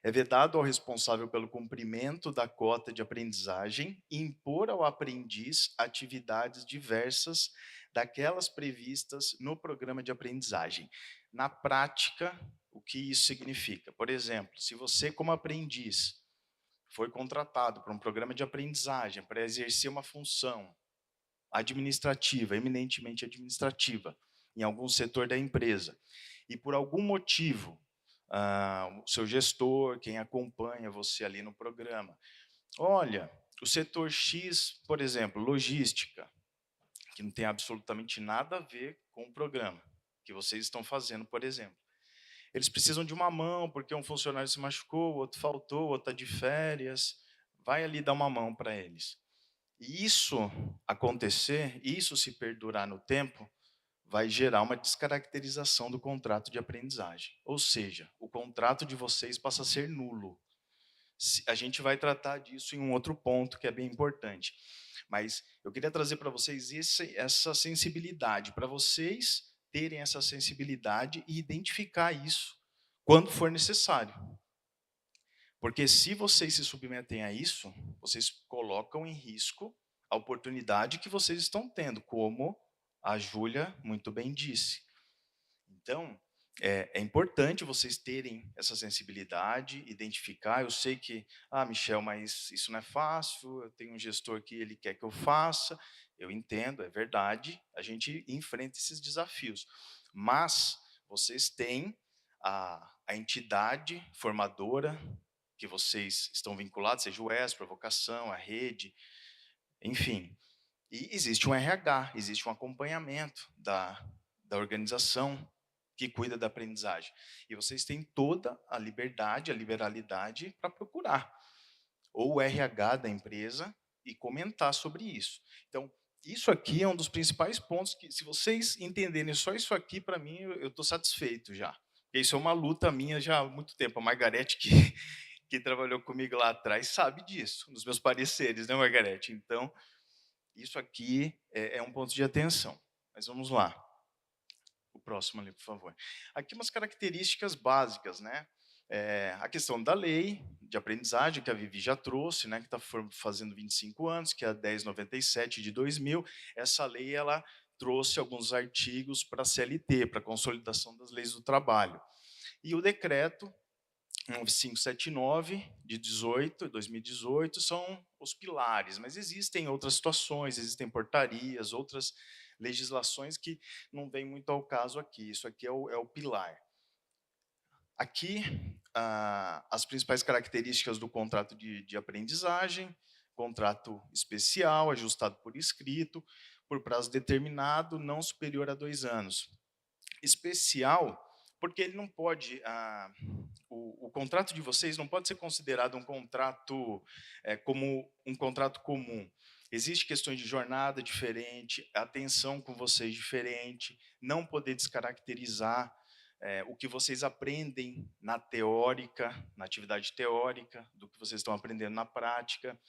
É vedado ao responsável pelo cumprimento da cota de aprendizagem impor ao aprendiz atividades diversas daquelas previstas no programa de aprendizagem. Na prática, o que isso significa? Por exemplo, se você, como aprendiz, foi contratado para um programa de aprendizagem para exercer uma função administrativa, eminentemente administrativa, em algum setor da empresa, e por algum motivo, o seu gestor, quem acompanha você ali no programa, olha, o setor X, por exemplo, logística, que não tem absolutamente nada a ver com o programa que vocês estão fazendo, por exemplo. Eles precisam de uma mão, porque um funcionário se machucou, o outro faltou, o outro está de férias, vai ali dar uma mão para eles. E isso acontecer, isso se perdurar no tempo, vai gerar uma descaracterização do contrato de aprendizagem. Ou seja, o contrato de vocês passa a ser nulo. A gente vai tratar disso em um outro ponto que é bem importante. Mas eu queria trazer para vocês essa sensibilidade, para vocês terem essa sensibilidade e identificar isso quando for necessário. Porque se vocês se submetem a isso, vocês colocam em risco a oportunidade que vocês estão tendo, como a Júlia muito bem disse. Então, é importante vocês terem essa sensibilidade, identificar. Eu sei que, Michel, mas isso não é fácil, eu tenho um gestor que ele quer que eu faça. Eu entendo, é verdade, a gente enfrenta esses desafios. Mas vocês têm a entidade formadora que vocês estão vinculados, seja o ESPRO, a vocação, a rede, enfim. E existe um RH, existe um acompanhamento da organização que cuida da aprendizagem. E vocês têm toda a liberdade, a liberalidade para procurar ou o RH da empresa e comentar sobre isso. Então, isso aqui é um dos principais pontos que, se vocês entenderem só isso aqui, para mim, eu estou satisfeito já. Porque isso é uma luta minha já há muito tempo. A Margarete, que trabalhou comigo lá atrás, sabe disso, nos meus pareceres, né, Margarete? Então, isso aqui é um ponto de atenção. Mas vamos lá. O próximo ali, por favor. Aqui umas características básicas, né? A questão da lei de aprendizagem, que a Vivi já trouxe, né, que está fazendo 25 anos, que é a 1097 de 2000. Essa lei ela trouxe alguns artigos para a CLT, para a consolidação das leis do trabalho. E o decreto 579 de 2018 são os pilares, mas existem outras situações, existem portarias, outras legislações que não vêm muito ao caso aqui. Isso aqui é o pilar. Aqui, as principais características do contrato de aprendizagem: contrato especial, ajustado por escrito, por prazo determinado, não superior a 2 anos. Especial, porque ele não pode, o contrato de vocês não pode ser considerado um contrato como um contrato comum. Existem questões de jornada diferente, atenção com vocês diferente, não poder descaracterizar o que vocês aprendem na teórica, na atividade teórica, do que vocês estão aprendendo na prática,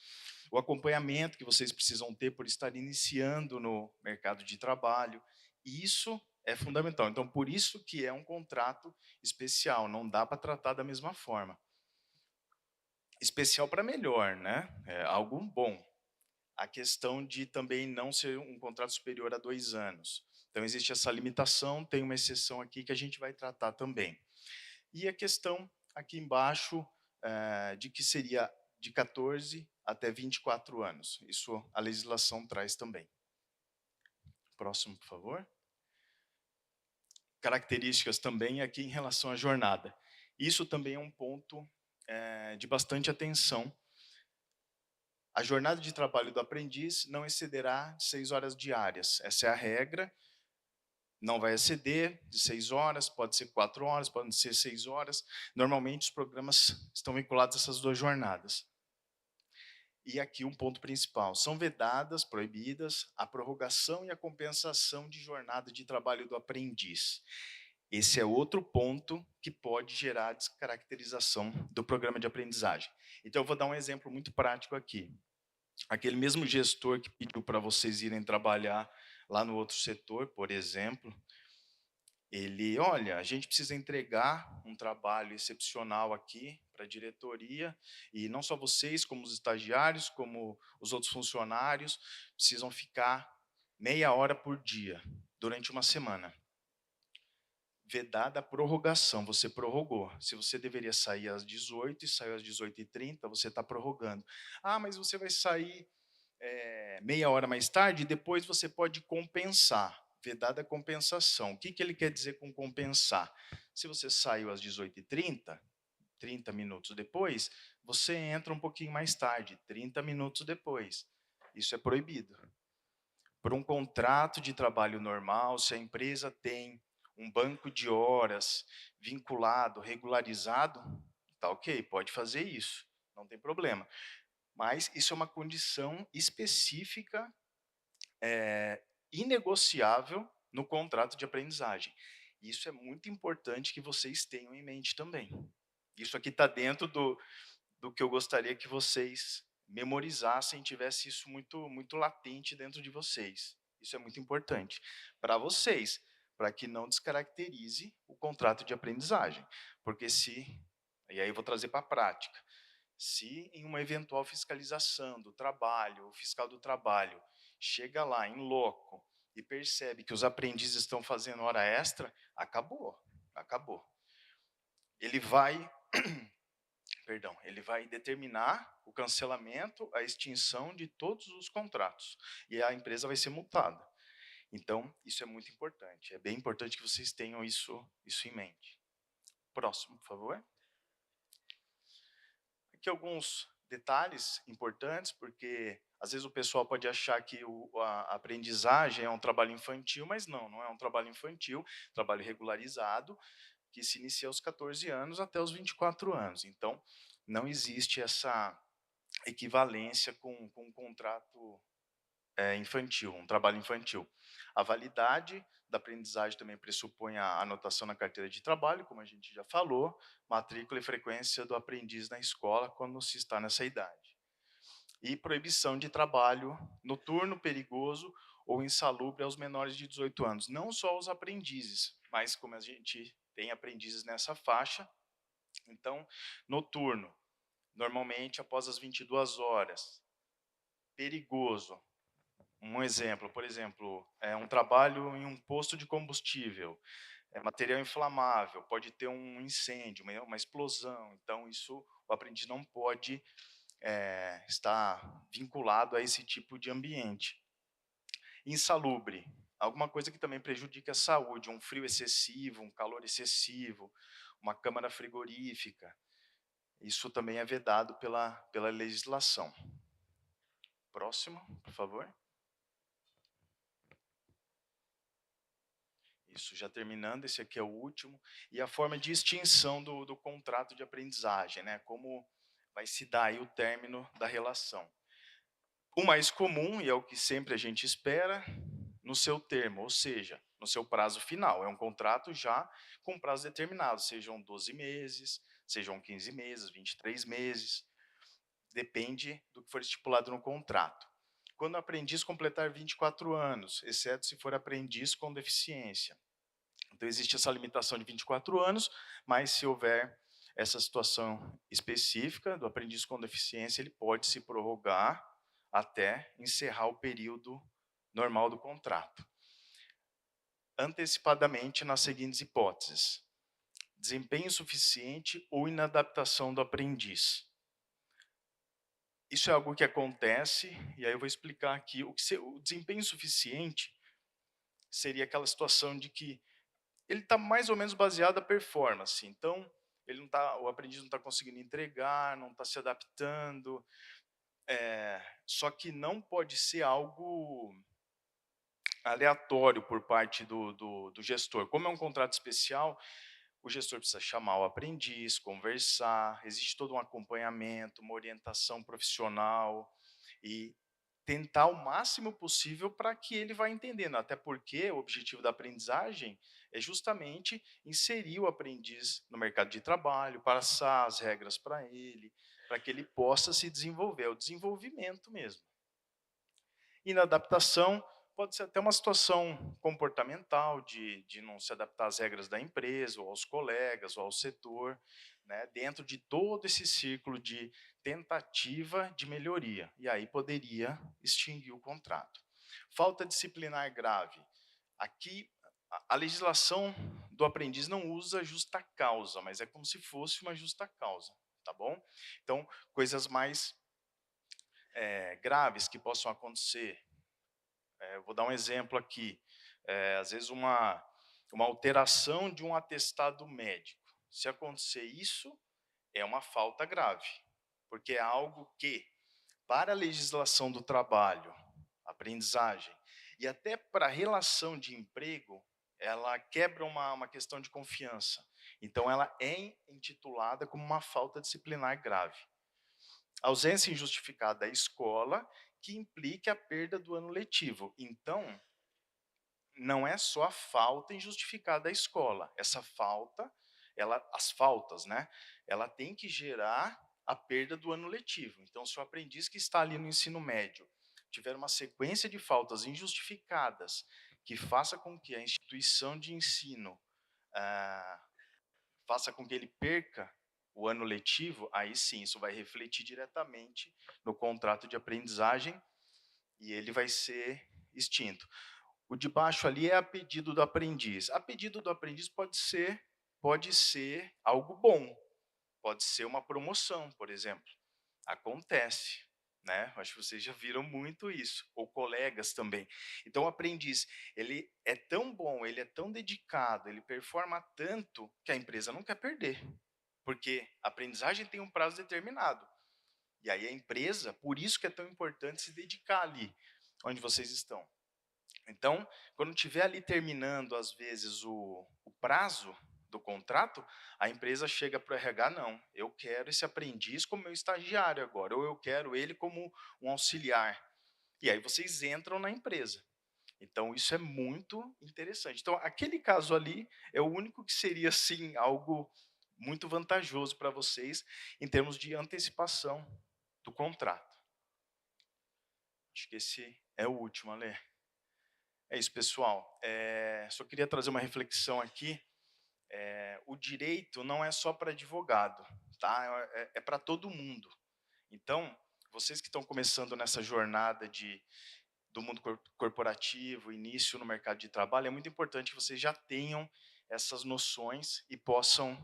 o acompanhamento que vocês precisam ter por estar iniciando no mercado de trabalho. Isso é fundamental. Então, por isso que é um contrato especial, não dá para tratar da mesma forma. Especial para melhor, né? É algo bom. A questão de também não ser um contrato superior a 2 anos. Então, existe essa limitação, tem uma exceção aqui que a gente vai tratar também. E a questão aqui embaixo de que seria de 14 até 24 anos. Isso a legislação traz também. Próximo, por favor. Características também aqui em relação à jornada. Isso também é um ponto de bastante atenção. A jornada de trabalho do aprendiz não excederá 6 horas diárias. Essa é a regra. Não vai exceder de 6 horas, pode ser 4 horas, pode ser 6 horas. Normalmente os programas estão vinculados a essas 2 jornadas. E aqui um ponto principal: são vedadas, proibidas, a prorrogação e a compensação de jornada de trabalho do aprendiz. Esse é outro ponto que pode gerar descaracterização do programa de aprendizagem. Então, eu vou dar um exemplo muito prático aqui. Aquele mesmo gestor que pediu para vocês irem trabalhar lá no outro setor, por exemplo, ele, olha, a gente precisa entregar um trabalho excepcional aqui para a diretoria, e não só vocês, como os estagiários, como os outros funcionários, precisam ficar meia hora por dia, durante uma semana. Vedada a prorrogação, você prorrogou. Se você deveria sair às 18 e saiu às 18h30, você está prorrogando. Mas você vai sair meia hora mais tarde, e depois você pode compensar. Vedada a compensação. O que ele quer dizer com compensar? Se você saiu às 18h30, 30 minutos depois, você entra um pouquinho mais tarde, 30 minutos depois. Isso é proibido. Por um contrato de trabalho normal, se a empresa tem um banco de horas vinculado, regularizado, tá ok, pode fazer isso, não tem problema. Mas isso é uma condição específica, inegociável no contrato de aprendizagem. Isso é muito importante que vocês tenham em mente também. Isso aqui está dentro do que eu gostaria que vocês memorizassem, tivesse isso muito latente dentro de vocês. Isso é muito importante para vocês, para que não descaracterize o contrato de aprendizagem. Porque e aí eu vou trazer para a prática, se em uma eventual fiscalização do trabalho, o fiscal do trabalho chega lá em loco e percebe que os aprendizes estão fazendo hora extra, acabou, acabou. Ele vai ele vai determinar o cancelamento, a extinção de todos os contratos e a empresa vai ser multada. Então, isso é muito importante. É bem importante que vocês tenham isso em mente. Próximo, por favor. Aqui alguns detalhes importantes, porque às vezes o pessoal pode achar que a aprendizagem é um trabalho infantil, mas não é um trabalho infantil, trabalho regularizado, que se inicia aos 14 anos até os 24 anos. Então, não existe essa equivalência com um contrato infantil, um trabalho infantil. A validade da aprendizagem também pressupõe a anotação na carteira de trabalho, como a gente já falou, matrícula e frequência do aprendiz na escola quando se está nessa idade. E proibição de trabalho noturno, perigoso ou insalubre aos menores de 18 anos. Não só os aprendizes, mas como a gente tem aprendizes nessa faixa, então, noturno, normalmente após as 22 horas. Perigoso. Um exemplo, por exemplo, um trabalho em um posto de combustível, material inflamável, pode ter um incêndio, uma explosão, então isso o aprendiz não pode estar vinculado a esse tipo de ambiente. Insalubre, alguma coisa que também prejudica a saúde, um frio excessivo, um calor excessivo, uma câmara frigorífica, isso também é vedado pela legislação. Próximo, por favor. Isso, já terminando, esse aqui é o último. E a forma de extinção do contrato de aprendizagem, né? Como vai se dar aí o término da relação. O mais comum, e é o que sempre a gente espera, no seu termo, ou seja, no seu prazo final. É um contrato já com prazo determinado, sejam 12 meses, sejam 15 meses, 23 meses. Depende do que for estipulado no contrato. Quando o aprendiz completar 24 anos, exceto se for aprendiz com deficiência. Então, existe essa limitação de 24 anos, mas se houver essa situação específica do aprendiz com deficiência, ele pode se prorrogar até encerrar o período normal do contrato. Antecipadamente nas seguintes hipóteses: desempenho insuficiente ou inadaptação do aprendiz. Isso é algo que acontece, e aí eu vou explicar aqui. O desempenho insuficiente seria aquela situação de que ele está mais ou menos baseado na performance. Então, o aprendiz não está conseguindo entregar, não está se adaptando. Só que não pode ser algo aleatório por parte do gestor. Como é um contrato especial, o gestor precisa chamar o aprendiz, conversar, existe todo um acompanhamento, uma orientação profissional e tentar o máximo possível para que ele vá entendendo, até porque o objetivo da aprendizagem é justamente inserir o aprendiz no mercado de trabalho, passar as regras para ele, para que ele possa se desenvolver, é o desenvolvimento mesmo. E na adaptação, pode ser até uma situação comportamental, de não se adaptar às regras da empresa, ou aos colegas, ou ao setor, né, dentro de todo esse círculo de tentativa de melhoria. E aí poderia extinguir o contrato. Falta disciplinar grave. Aqui, a legislação do aprendiz não usa justa causa, mas é como se fosse uma justa causa, tá bom? Então, coisas mais graves que possam acontecer. Vou dar um exemplo aqui. Às vezes uma alteração de um atestado médico. Se acontecer isso, é uma falta grave, porque é algo que, para a legislação do trabalho, aprendizagem, e até para a relação de emprego, ela quebra uma questão de confiança. Então, ela é intitulada como uma falta disciplinar grave. Ausência injustificada da escola que implique a perda do ano letivo. Então, não é só a falta injustificada da escola. Essa falta, as faltas, né? Ela tem que gerar a perda do ano letivo. Então, se o aprendiz que está ali no ensino médio tiver uma sequência de faltas injustificadas que faça com que a instituição de ensino faça com que ele perca o ano letivo, aí sim, isso vai refletir diretamente no contrato de aprendizagem e ele vai ser extinto. O de baixo ali é a pedido do aprendiz. A pedido do aprendiz pode ser algo bom, pode ser uma promoção, por exemplo. Acontece, né? Acho que vocês já viram muito isso, ou colegas também. Então, o aprendiz, ele é tão bom, ele é tão dedicado, ele performa tanto que a empresa não quer perder, porque a aprendizagem tem um prazo determinado. E aí a empresa, por isso que é tão importante se dedicar ali, onde vocês estão. Então, quando estiver ali terminando, às vezes, o prazo do contrato, a empresa chega para o RH, não, eu quero esse aprendiz como meu estagiário agora, ou eu quero ele como um auxiliar. E aí vocês entram na empresa. Então, isso é muito interessante. Então, aquele caso ali é o único que seria, sim, algo muito vantajoso para vocês em termos de antecipação do contrato. Acho que esse é o último, Ale. É isso, pessoal. Só queria trazer uma reflexão aqui. O direito não é só para advogado, tá? É para todo mundo. Então, vocês que estão começando nessa jornada do mundo corporativo, início no mercado de trabalho, é muito importante que vocês já tenham essas noções e possam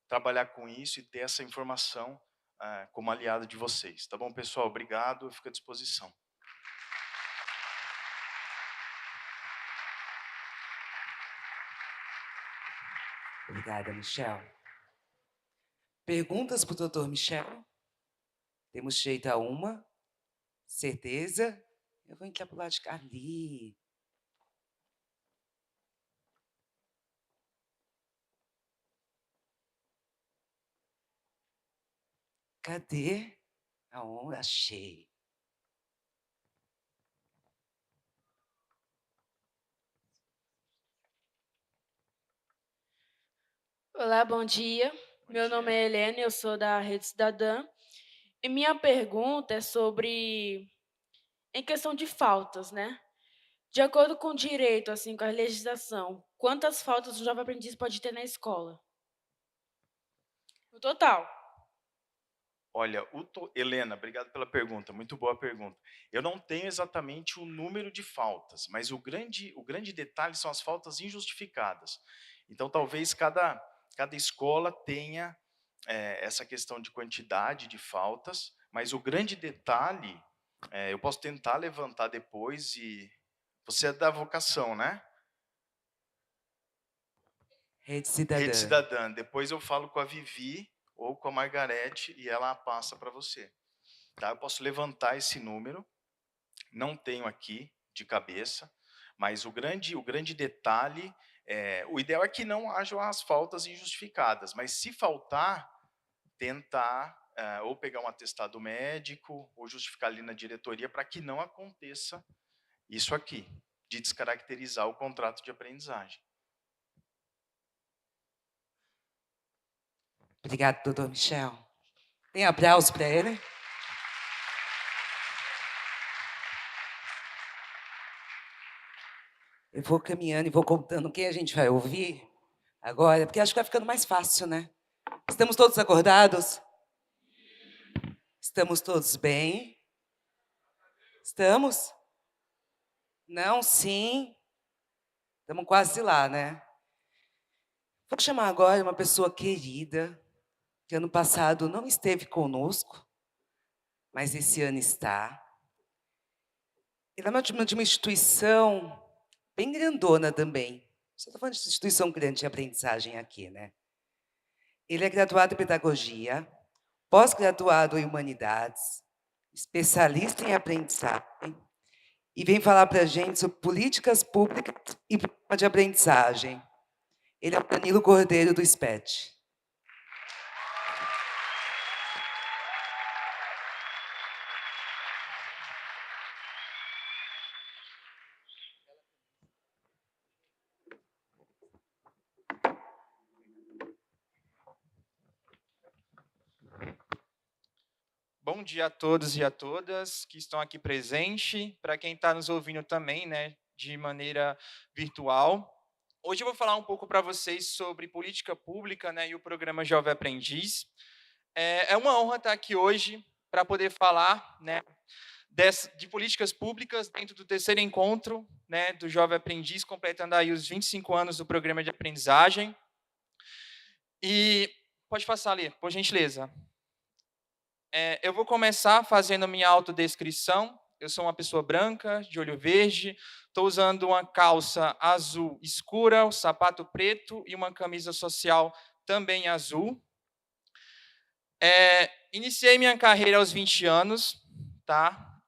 trabalhar com isso e ter essa informação como aliado de vocês. Tá bom, pessoal? Obrigado, eu fico à disposição. Obrigada, Michel. Perguntas para o doutor Michel? Temos direito a uma? Certeza? Eu vou entrar para o lado de cá. Ali. Cadê? Aonde? Achei. Olá, bom dia. Meu nome é Helene, eu sou da Rede Cidadã. E minha pergunta é em questão de faltas, né? De acordo com o direito, assim, com a legislação, quantas faltas um jovem aprendiz pode ter na escola? No total. Olha, Helena, obrigado pela pergunta, muito boa pergunta. Eu não tenho exatamente o número de faltas, mas o grande detalhe são as faltas injustificadas. Então, talvez cada escola tenha essa questão de quantidade de faltas, mas o grande detalhe, eu posso tentar levantar depois e... Você é da vocação, né? Rede Cidadã. Rede Cidadã. Depois eu falo com a Vivi ou com a Margarete e ela passa para você. Tá? Eu posso levantar esse número, não tenho aqui de cabeça, mas o grande detalhe, o ideal é que não hajam as faltas injustificadas, mas se faltar, tentar ou pegar um atestado médico ou justificar ali na diretoria para que não aconteça isso aqui, de descaracterizar o contrato de aprendizagem. Obrigado, doutor Michel. Tem aplauso para ele? Eu vou caminhando e vou contando quem a gente vai ouvir agora, porque acho que vai ficando mais fácil, né? Estamos todos acordados? Estamos todos bem? Estamos? Não, sim. Estamos quase lá, né? Vou chamar agora uma pessoa querida, que ano passado não esteve conosco, mas esse ano está. Ele é de uma instituição bem grandona também. Você está falando de instituição grande de aprendizagem aqui, né? Ele é graduado em pedagogia, pós-graduado em humanidades, especialista em aprendizagem, e vem falar para a gente sobre políticas públicas e programa de aprendizagem. Ele é o Danilo Cordeiro, do SPET. dia a todos e a todas que estão aqui presentes, para quem está nos ouvindo também, né, de maneira virtual. Hoje eu vou falar um pouco para vocês sobre política pública, né, e o programa Jovem Aprendiz. É uma honra estar aqui hoje para poder falar, né, de políticas públicas dentro do terceiro encontro, né, do Jovem Aprendiz, completando aí os 25 anos do programa de aprendizagem. E pode passar ali, por gentileza. Eu vou começar fazendo minha autodescrição. Eu sou uma pessoa branca, de olho verde, estou usando uma calça azul escura, um sapato preto e uma camisa social também azul. Iniciei minha carreira aos 20 anos, tá?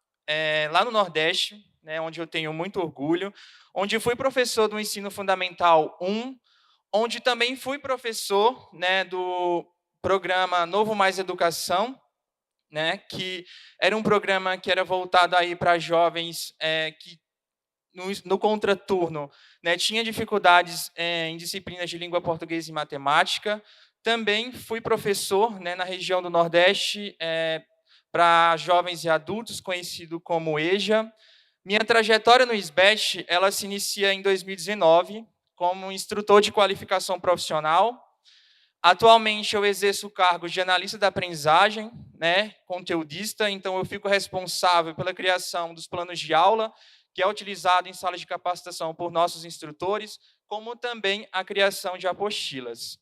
Lá no Nordeste, né, onde eu tenho muito orgulho, onde fui professor do Ensino Fundamental 1, onde também fui professor, né, do programa Novo Mais Educação, né, que era um programa que era voltado aí para jovens que no contraturno, né, tinha dificuldades em disciplinas de língua portuguesa e matemática. Também fui professor, né, na região do Nordeste para jovens e adultos, conhecido como EJA. Minha trajetória no SBET, ela se inicia em 2019 como instrutor de qualificação profissional. Atualmente, eu exerço o cargo de analista da aprendizagem, né, conteudista, então eu fico responsável pela criação dos planos de aula, que é utilizado em salas de capacitação por nossos instrutores, como também a criação de apostilas.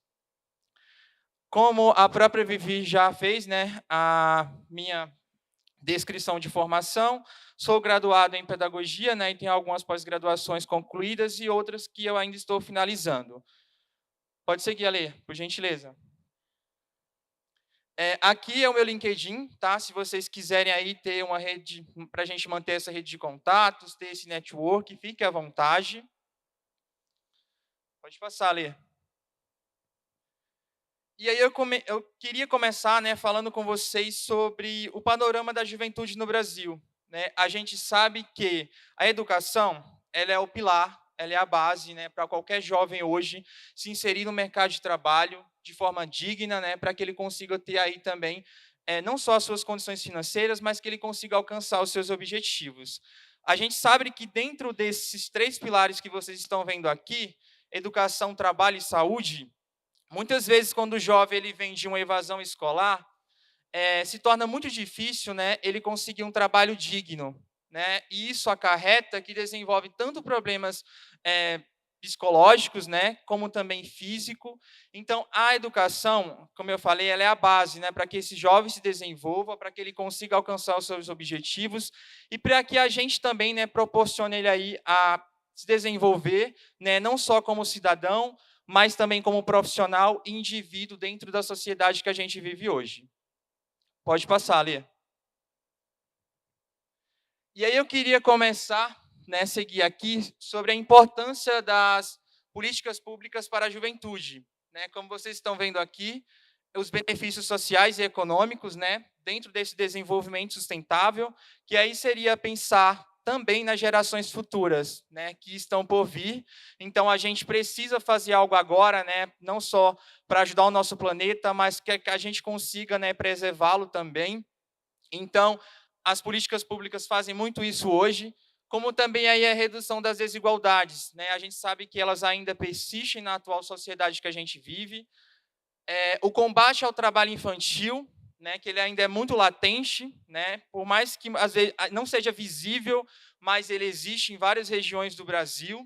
Como a própria Vivi já fez, né, a minha descrição de formação, sou graduado em pedagogia, né, e tenho algumas pós-graduações concluídas e outras que eu ainda estou finalizando. Pode seguir, Ale, por gentileza. Aqui é o meu LinkedIn, tá? Se vocês quiserem aí ter uma rede, para a gente manter essa rede de contatos, ter esse network, fique à vontade. Pode passar, Ale. E aí eu queria começar, né, falando com vocês sobre o panorama da juventude no Brasil, né? A gente sabe que a educação, ela é o pilar, ela é a base, né, para qualquer jovem hoje se inserir no mercado de trabalho de forma digna, né, para que ele consiga ter aí também não só as suas condições financeiras, mas que ele consiga alcançar os seus objetivos. A gente sabe que dentro desses 3 pilares que vocês estão vendo aqui, educação, trabalho e saúde, muitas vezes, quando o jovem ele vem de uma evasão escolar, se torna muito difícil, né, ele conseguir um trabalho digno, né? E isso acarreta que desenvolve tanto problemas psicológicos, né, como também físico. Então, a educação, como eu falei, ela é a base, né, para que esse jovem se desenvolva, para que ele consiga alcançar os seus objetivos e para que a gente também, né, proporcione ele aí a se desenvolver, né, não só como cidadão, mas também como profissional e indivíduo dentro da sociedade que a gente vive hoje. Pode passar, Lê. E aí eu queria começar, né, seguir aqui, sobre a importância das políticas públicas para a juventude. Né? Como vocês estão vendo aqui, os benefícios sociais e econômicos, né, dentro desse desenvolvimento sustentável, que aí seria pensar também nas gerações futuras, né, que estão por vir. Então, a gente precisa fazer algo agora, né, não só para ajudar o nosso planeta, mas que a gente consiga, né, preservá-lo também. Então, as políticas públicas fazem muito isso hoje, como também aí a redução das desigualdades. Né? A gente sabe que elas ainda persistem na atual sociedade que a gente vive. O combate ao trabalho infantil, né, que ele ainda é muito latente, né, por mais que às vezes não seja visível, mas ele existe em várias regiões do Brasil.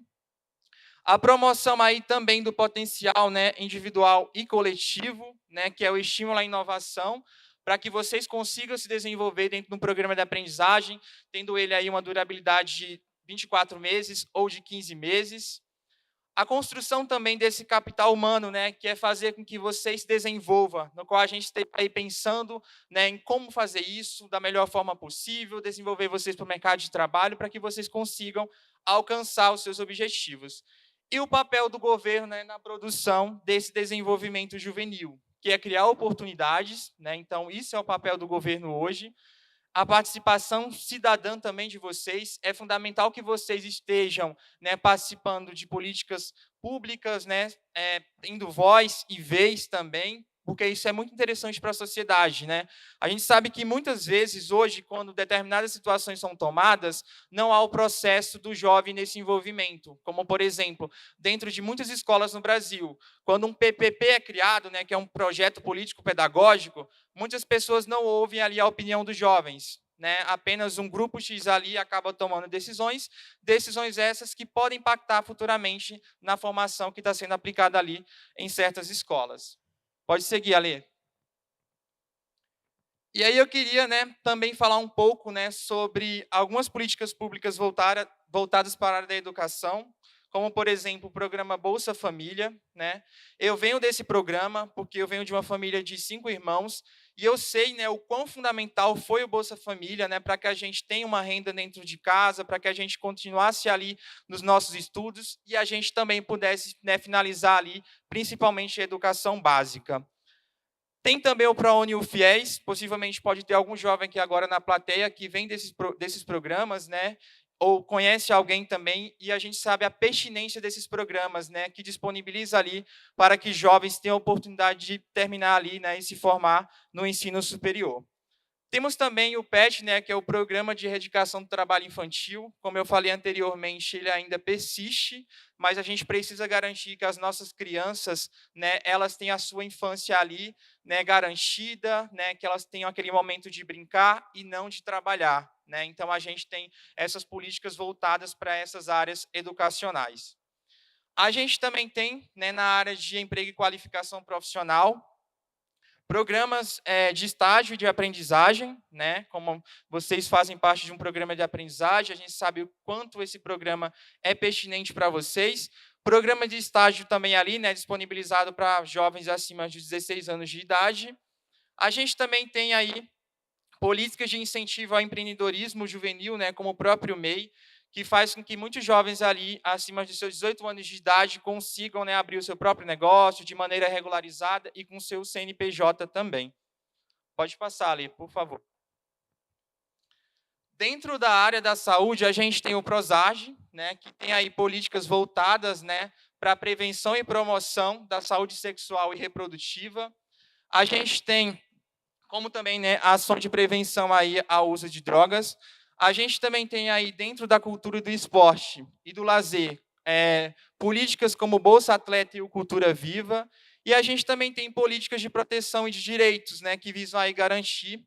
A promoção aí também do potencial, né, individual e coletivo, né, que é o estímulo à inovação, para que vocês consigam se desenvolver dentro de um programa de aprendizagem, tendo ele aí uma durabilidade de 24 meses ou de 15 meses. A construção também desse capital humano, né, que é fazer com que vocês se desenvolvam, no qual a gente está aí pensando, né, em como fazer isso da melhor forma possível, desenvolver vocês para o mercado de trabalho, para que vocês consigam alcançar os seus objetivos. E o papel do governo, né, na produção desse desenvolvimento juvenil, que é criar oportunidades, né, então isso é o papel do governo hoje. A participação cidadã também de vocês, é fundamental que vocês estejam, né, participando de políticas públicas, né, tendo voz e vez também, porque isso é muito interessante para a sociedade, né? A gente sabe que muitas vezes, hoje, quando determinadas situações são tomadas, não há o processo do jovem nesse envolvimento, como, por exemplo, dentro de muitas escolas no Brasil, quando um PPP é criado, né, que é um projeto político-pedagógico, muitas pessoas não ouvem ali a opinião dos jovens, né? Apenas um grupo X ali acaba tomando decisões essas que podem impactar futuramente na formação que está sendo aplicada ali em certas escolas. Pode seguir, Alê. E aí eu queria, né, também falar um pouco, né, sobre algumas políticas públicas voltadas para a área da educação, como, por exemplo, o programa Bolsa Família, né? Eu venho desse programa porque eu venho de uma família de 5 irmãos e eu sei, né, o quão fundamental foi o Bolsa Família, né, para que a gente tenha uma renda dentro de casa, para que a gente continuasse ali nos nossos estudos e a gente também pudesse, né, finalizar ali, principalmente a educação básica. Tem também o ProUni UFIES, possivelmente pode ter algum jovem aqui agora na plateia que vem desses programas, né? Ou conhece alguém também, e a gente sabe a pertinência desses programas, né? Que disponibiliza ali para que jovens tenham a oportunidade de terminar ali, né? E se formar no ensino superior. Temos também o PET, né, que é o Programa de Erradicação do Trabalho Infantil. Como eu falei anteriormente, ele ainda persiste, mas a gente precisa garantir que as nossas crianças, né, elas tenham a sua infância ali, né, garantida, né, que elas tenham aquele momento de brincar e não de trabalhar, né? Então, a gente tem essas políticas voltadas para essas áreas educacionais. A gente também tem, né, na área de emprego e qualificação profissional, programas de estágio e de aprendizagem, né? Como vocês fazem parte de um programa de aprendizagem, a gente sabe o quanto esse programa é pertinente para vocês. Programa de estágio também ali, né, disponibilizado para jovens acima de 16 anos de idade. A gente também tem aí políticas de incentivo ao empreendedorismo juvenil, né, como o próprio MEI, que faz com que muitos jovens ali, acima de seus 18 anos de idade, consigam, né, abrir o seu próprio negócio de maneira regularizada e com seu CNPJ também. Pode passar ali, por favor. Dentro da área da saúde, a gente tem o PROSAGE, né, que tem aí políticas voltadas, né, para a prevenção e promoção da saúde sexual e reprodutiva. A gente tem, como também, né, a ação de prevenção aí ao uso de drogas. A gente também tem aí, dentro da cultura do esporte e do lazer, políticas como Bolsa Atleta e o Cultura Viva, e a gente também tem políticas de proteção e de direitos, né, que visam aí garantir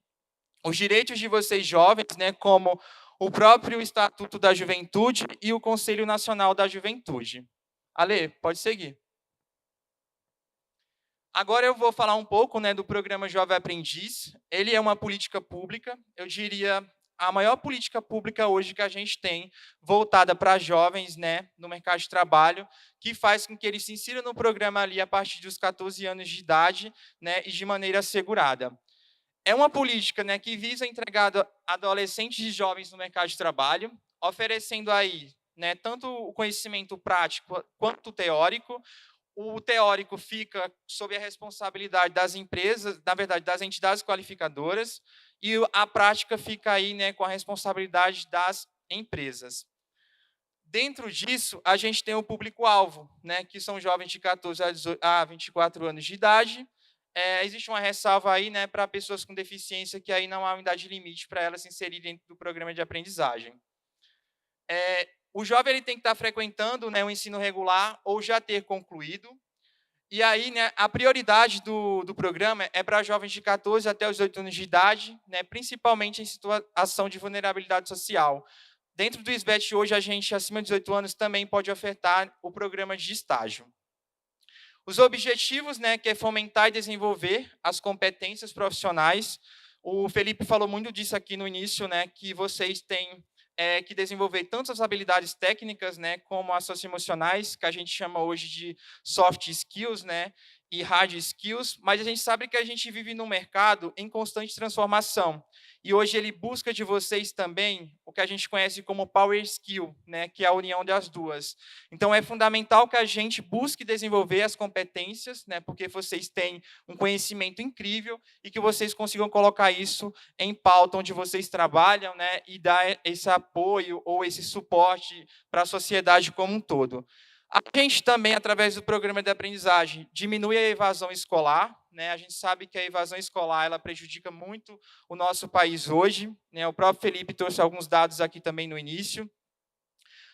os direitos de vocês jovens, né, como o próprio Estatuto da Juventude e o Conselho Nacional da Juventude. Ale, pode seguir. Agora eu vou falar um pouco, né, do programa Jovem Aprendiz. Ele é uma política pública, eu diria a maior política pública hoje que a gente tem, voltada para jovens, né, no mercado de trabalho, que faz com que eles se insiram no programa ali a partir dos 14 anos de idade, né, e de maneira assegurada. É uma política, né, que visa entregar adolescentes e jovens no mercado de trabalho, oferecendo aí, né, tanto o conhecimento prático quanto o teórico. O teórico fica sob a responsabilidade das empresas, na verdade, das entidades qualificadoras, e a prática fica aí, né, com a responsabilidade das empresas. Dentro disso, a gente tem o público-alvo, né, que são jovens de 14 a 24 anos de idade. Existe uma ressalva aí, né, para pessoas com deficiência, que aí não há uma idade limite para elas se inserirem dentro do programa de aprendizagem. O jovem ele tem que estar frequentando, né, o ensino regular ou já ter concluído. E aí, né, a prioridade do programa é para jovens de 14 até os 18 anos de idade, né, principalmente em situação de vulnerabilidade social. Dentro do SBET hoje, a gente acima de 18 anos também pode ofertar o programa de estágio. Os objetivos, né, que é fomentar e desenvolver as competências profissionais. O Felipe falou muito disso aqui no início, né, que vocês têm que desenvolver tanto as habilidades técnicas, né, como as socioemocionais, que a gente chama hoje de soft skills, né, e hard skills, mas a gente sabe que a gente vive num mercado em constante transformação. E hoje ele busca de vocês também o que a gente conhece como power skill, né, que é a união das duas. Então, é fundamental que a gente busque desenvolver as competências, né, porque vocês têm um conhecimento incrível e que vocês consigam colocar isso em pauta onde vocês trabalham, né, e dar esse apoio ou esse suporte para a sociedade como um todo. A gente também, através do programa de aprendizagem, diminui a evasão escolar, né? A gente sabe que a evasão escolar ela prejudica muito o nosso país hoje, né? O próprio Felipe trouxe alguns dados aqui também no início.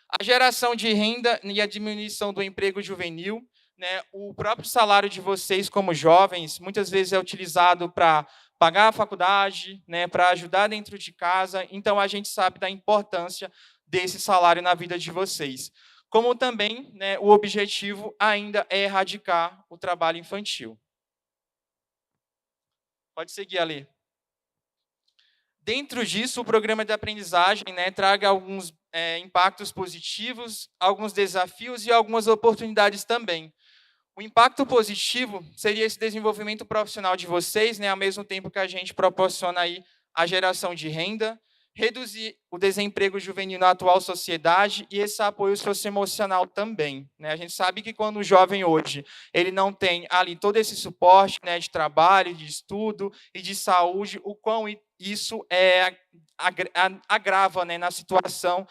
A geração de renda e a diminuição do emprego juvenil, né? O próprio salário de vocês como jovens, muitas vezes é utilizado para pagar a faculdade, né? Para ajudar dentro de casa. Então, a gente sabe da importância desse salário na vida de vocês. Como também, né, o objetivo ainda é erradicar o trabalho infantil. Pode seguir, Ali. Dentro disso, o programa de aprendizagem, né, traga alguns impactos positivos, alguns desafios e algumas oportunidades também. O impacto positivo seria esse desenvolvimento profissional de vocês, né, ao mesmo tempo que a gente proporciona aí a geração de renda, reduzir o desemprego juvenil na atual sociedade e esse apoio socioemocional também, né? A gente sabe que quando o jovem hoje ele não tem ali todo esse suporte, né, de trabalho, de estudo e de saúde, o quão isso agrava, né, na situação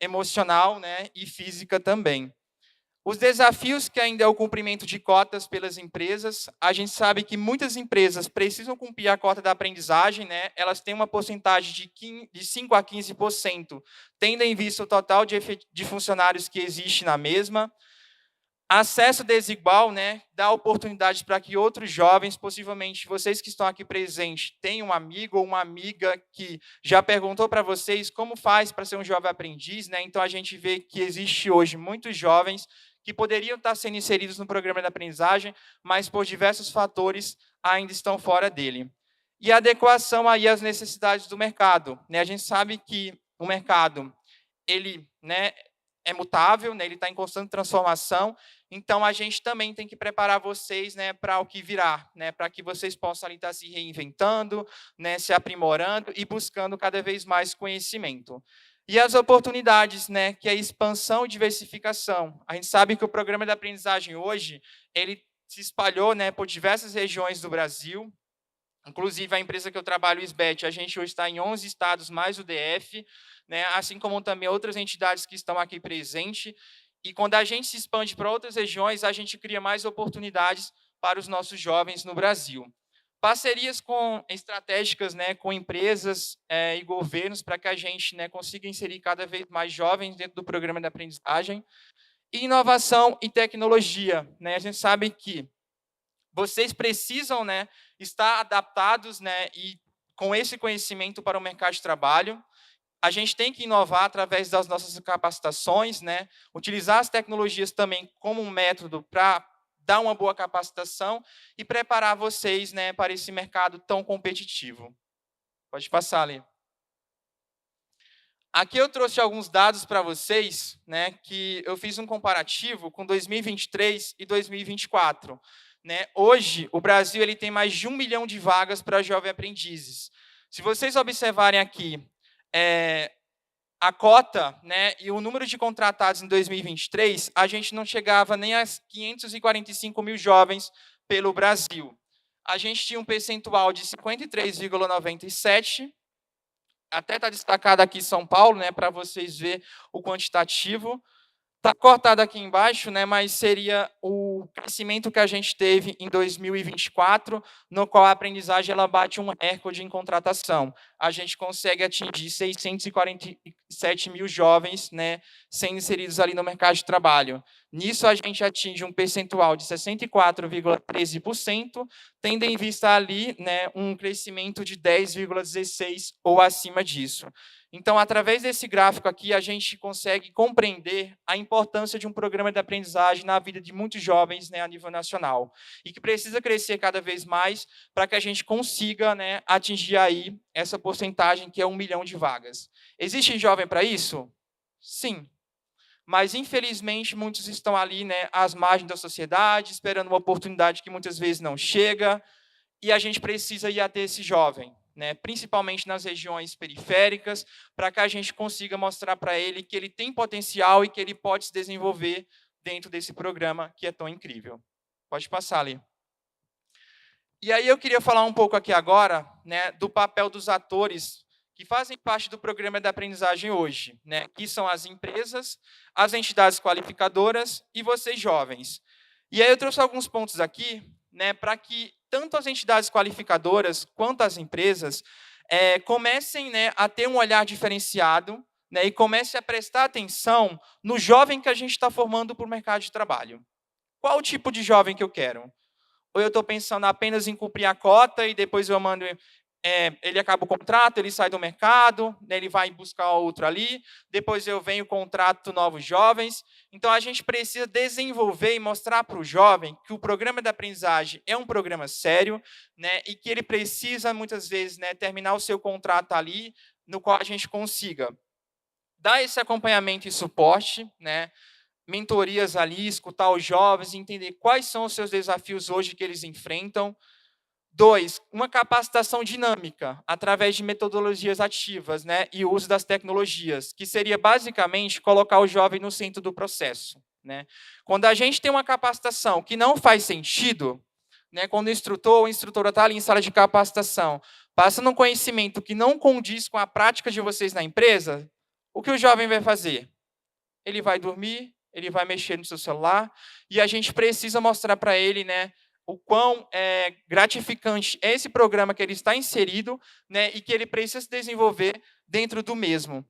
emocional, né, e física também. Os desafios que ainda é o cumprimento de cotas pelas empresas, a gente sabe que muitas empresas precisam cumprir a cota da aprendizagem, né? Elas têm uma porcentagem de 5 a 15%, tendo em vista o total de funcionários que existe na mesma. Acesso desigual, né? Dá oportunidade para que outros jovens, possivelmente vocês que estão aqui presentes, tenham um amigo ou uma amiga que já perguntou para vocês como faz para ser um jovem aprendiz, né? Então, a gente vê que existe hoje muitos jovens que poderiam estar sendo inseridos no programa de aprendizagem, mas por diversos fatores ainda estão fora dele. E a adequação aí às necessidades do mercado, né? A gente sabe que o mercado ele, né, é mutável, né? Ele está em constante transformação, então a gente também tem que preparar vocês, né, para o que virá, né? Para que vocês possam ali estar se reinventando, né, se aprimorando e buscando cada vez mais conhecimento. E as oportunidades, né, que é a expansão e diversificação. A gente sabe que o programa de aprendizagem hoje, ele se espalhou, né, por diversas regiões do Brasil. Inclusive, a empresa que eu trabalho, o SBET, a gente hoje está em 11 estados, mais o DF, né, assim como também outras entidades que estão aqui presentes. E quando a gente se expande para outras regiões, a gente cria mais oportunidades para os nossos jovens no Brasil. Parcerias estratégicas, né, com empresas e governos para que a gente, né, consiga inserir cada vez mais jovens dentro do programa de aprendizagem. E inovação e tecnologia, né? A gente sabe que vocês precisam, né, estar adaptados, né, e com esse conhecimento para o mercado de trabalho. A gente tem que inovar através das nossas capacitações, né, utilizar as tecnologias também como um método para dar uma boa capacitação e preparar vocês, né, para esse mercado tão competitivo. Pode passar ali. Aqui eu trouxe alguns dados para vocês, né, que eu fiz um comparativo com 2023 e 2024. Né? Hoje, o Brasil ele tem mais de 1 milhão de vagas para jovens aprendizes. Se vocês observarem aqui, a cota, né, e o número de contratados em 2023, a gente não chegava nem a 545 mil jovens pelo Brasil. A gente tinha um percentual de 53,97%, até está destacado aqui São Paulo, né, para vocês verem o quantitativo. Está cortado aqui embaixo, né, mas seria o crescimento que a gente teve em 2024, no qual a aprendizagem ela bate um recorde em contratação. A gente consegue atingir 647 mil jovens, né, sendo inseridos ali no mercado de trabalho. Nisso, a gente atinge um percentual de 64,13%, tendo em vista ali, né, um crescimento de 10,16% ou acima disso. Então, através desse gráfico aqui, a gente consegue compreender a importância de um programa de aprendizagem na vida de muitos jovens, né, a nível nacional, e que precisa crescer cada vez mais para que a gente consiga, né, atingir aí essa porcentagem que é 1 milhão de vagas. Existe jovem para isso? Sim. Mas, infelizmente, muitos estão ali, né, às margens da sociedade, esperando uma oportunidade que muitas vezes não chega, e a gente precisa ir até esse jovem, né, principalmente nas regiões periféricas, para que a gente consiga mostrar para ele que ele tem potencial e que ele pode se desenvolver dentro desse programa que é tão incrível. Pode passar ali. E aí eu queria falar um pouco aqui agora, né, do papel dos atores que fazem parte do programa de aprendizagem hoje, né, que são as empresas, as entidades qualificadoras e vocês jovens. E aí eu trouxe alguns pontos aqui, né, para que tanto as entidades qualificadoras quanto as empresas comecem, né, a ter um olhar diferenciado, né, e comecem a prestar atenção no jovem que a gente está formando para o mercado de trabalho. Qual o tipo de jovem que eu quero? Ou eu estou pensando apenas em cumprir a cota e depois eu mando... ele acaba o contrato, ele sai do mercado, né, ele vai buscar outro ali, depois eu venho contrato novos jovens. Então, a gente precisa desenvolver e mostrar para o jovem que o programa de aprendizagem é um programa sério, né, e que ele precisa, muitas vezes, né, terminar o seu contrato ali, no qual a gente consiga dar esse acompanhamento e suporte, né, mentorias ali, escutar os jovens, entender quais são os seus desafios hoje que eles enfrentam. 2, uma capacitação dinâmica, através de metodologias ativas, né, e o uso das tecnologias, que seria basicamente colocar o jovem no centro do processo, né. Quando a gente tem uma capacitação que não faz sentido, né, quando o instrutor ou a instrutora está ali em sala de capacitação, passando um conhecimento que não condiz com a prática de vocês na empresa, o que o jovem vai fazer? Ele vai dormir, ele vai mexer no seu celular, e a gente precisa mostrar para ele, né, o quão gratificante é esse programa que ele está inserido, né, e que ele precisa se desenvolver dentro do mesmo.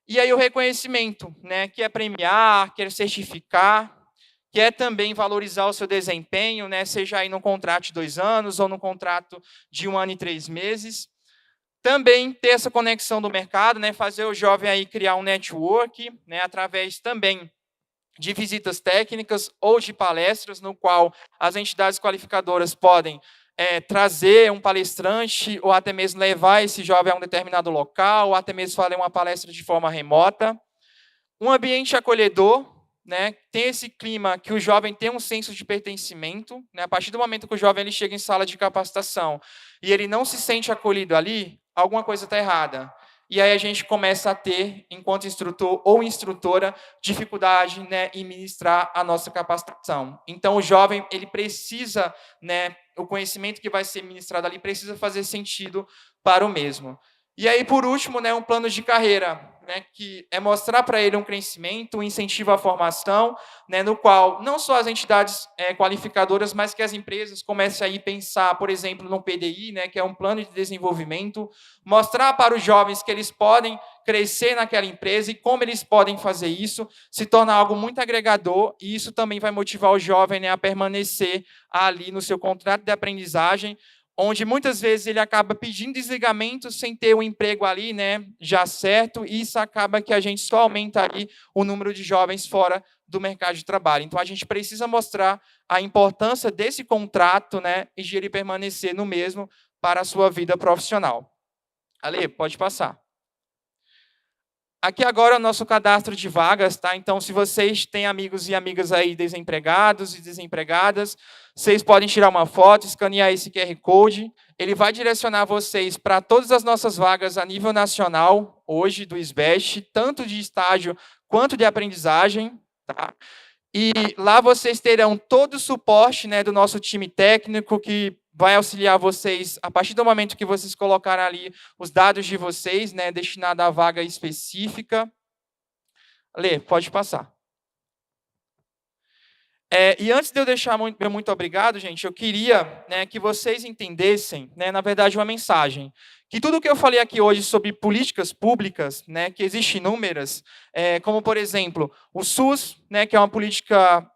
E aí o reconhecimento, né, que é premiar, que é certificar, que é também valorizar o seu desempenho, né, seja aí num contrato de 2 anos ou num contrato de 1 ano e 3 meses. Também ter essa conexão do mercado, né, fazer o jovem aí criar um network, né, através também de visitas técnicas ou de palestras, no qual as entidades qualificadoras podem trazer um palestrante ou até mesmo levar esse jovem a um determinado local, ou até mesmo fazer uma palestra de forma remota. Um ambiente acolhedor, né, tem esse clima que o jovem tem um senso de pertencimento, né, a partir do momento que o jovem ele chega em sala de capacitação e ele não se sente acolhido ali, alguma coisa está errada. E aí a gente começa a ter, enquanto instrutor ou instrutora, dificuldade, né, em ministrar a nossa capacitação. Então, o jovem ele precisa, né, o conhecimento que vai ser ministrado ali precisa fazer sentido para o mesmo. E aí, por último, né, um plano de carreira, né, que é mostrar para ele um crescimento, um incentivo à formação, né, no qual não só as entidades qualificadoras, mas que as empresas comecem a pensar, por exemplo, no PDI, né, que é um plano de desenvolvimento, mostrar para os jovens que eles podem crescer naquela empresa e como eles podem fazer isso, se torna algo muito agregador, e isso também vai motivar o jovem, né, a permanecer ali no seu contrato de aprendizagem, onde muitas vezes ele acaba pedindo desligamento sem ter um emprego ali, né, já certo, e isso acaba que a gente só aumenta ali o número de jovens fora do mercado de trabalho. Então, a gente precisa mostrar a importância desse contrato, né, e de ele permanecer no mesmo para a sua vida profissional. Ale, pode passar. Aqui agora é o nosso cadastro de vagas, tá? Então, se vocês têm amigos e amigas aí desempregados e desempregadas, vocês podem tirar uma foto, escanear esse QR Code. Ele vai direcionar vocês para todas as nossas vagas a nível nacional, hoje, do SBEST, tanto de estágio quanto de aprendizagem, tá? E lá vocês terão todo o suporte, né, do nosso time técnico, que vai auxiliar vocês, a partir do momento que vocês colocarem ali os dados de vocês, né, destinado à vaga específica. Lê, pode passar. E antes de eu deixar meu muito obrigado, gente, eu queria, né, que vocês entendessem, né, na verdade, uma mensagem. Que tudo que eu falei aqui hoje sobre políticas públicas, né, que existem inúmeras, como, por exemplo, o SUS, né, que é uma política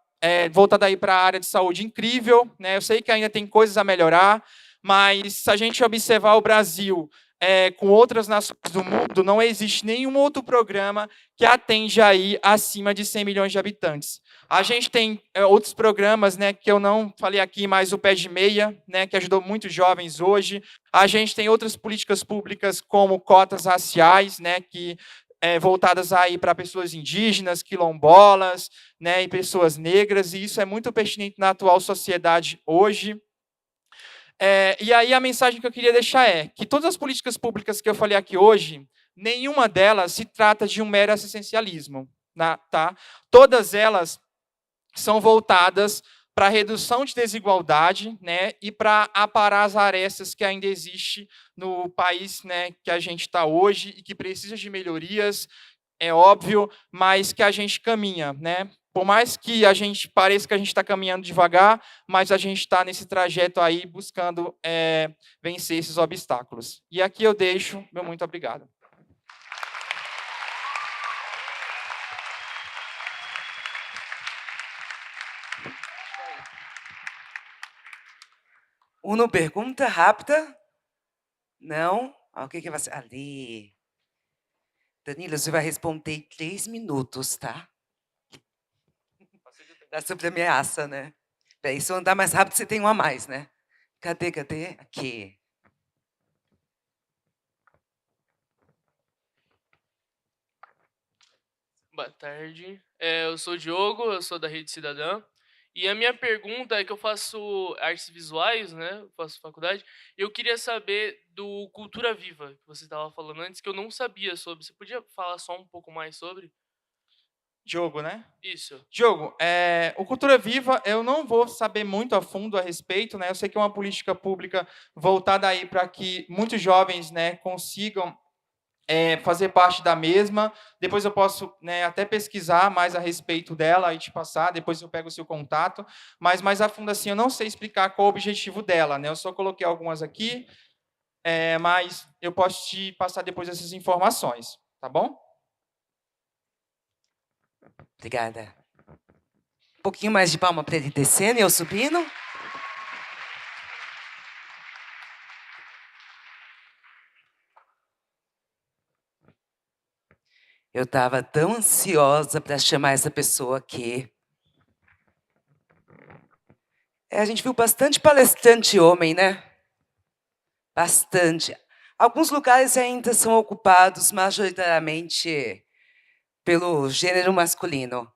voltada aí para a área de saúde incrível, né, eu sei que ainda tem coisas a melhorar, mas se a gente observar o Brasil com outras nações do mundo, não existe nenhum outro programa que atende aí acima de 100 milhões de habitantes. A gente tem outros programas, né, que eu não falei aqui, mas o Pé de Meia, né, que ajudou muitos jovens hoje. A gente tem outras políticas públicas como cotas raciais, né, que voltadas aí para pessoas indígenas, quilombolas, né, e pessoas negras, e isso é muito pertinente na atual sociedade hoje. E aí a mensagem que eu queria deixar é que todas as políticas públicas que eu falei aqui hoje, nenhuma delas se trata de um mero assistencialismo, tá? Todas elas são voltadas para a redução de desigualdade, né, e para aparar as arestas que ainda existem no país, né, que a gente está hoje e que precisa de melhorias, é óbvio, mas que a gente caminha, né? Por mais que a gente pareça que a gente está caminhando devagar, mas a gente está nesse trajeto aí buscando vencer esses obstáculos. E aqui eu deixo meu muito obrigado. Uma pergunta rápida? Não? O que vai ser? Ali. Danilo, você vai responder em 3 minutos, tá? Dá sobre ameaça, né? Peraí, se eu andar mais rápido, você tem um a mais, né? Cadê? Aqui. Boa tarde. Eu sou o Diogo, eu sou da Rede Cidadã. E a minha pergunta é que eu faço artes visuais, né? Eu faço faculdade. E eu queria saber do Cultura Viva, que você estava falando antes, que eu não sabia sobre. Você podia falar só um pouco mais sobre? Diogo, né? Isso. Diogo, o Cultura Viva, eu não vou saber muito a fundo a respeito, né? Eu sei que é uma política pública voltada aí para que muitos jovens, né, consigam fazer parte da mesma. Depois eu posso, né, até pesquisar mais a respeito dela e te passar, depois eu pego o seu contato, mas mais a fundo assim, eu não sei explicar qual o objetivo dela, né? Eu só coloquei algumas aqui, mas eu posso te passar depois essas informações, tá bom? Obrigada. Um pouquinho mais de palma para ele descendo e eu subindo. Eu estava tão ansiosa para chamar essa pessoa aqui. A gente viu bastante palestrante homem, né? Bastante. Alguns lugares ainda são ocupados majoritariamente pelo gênero masculino.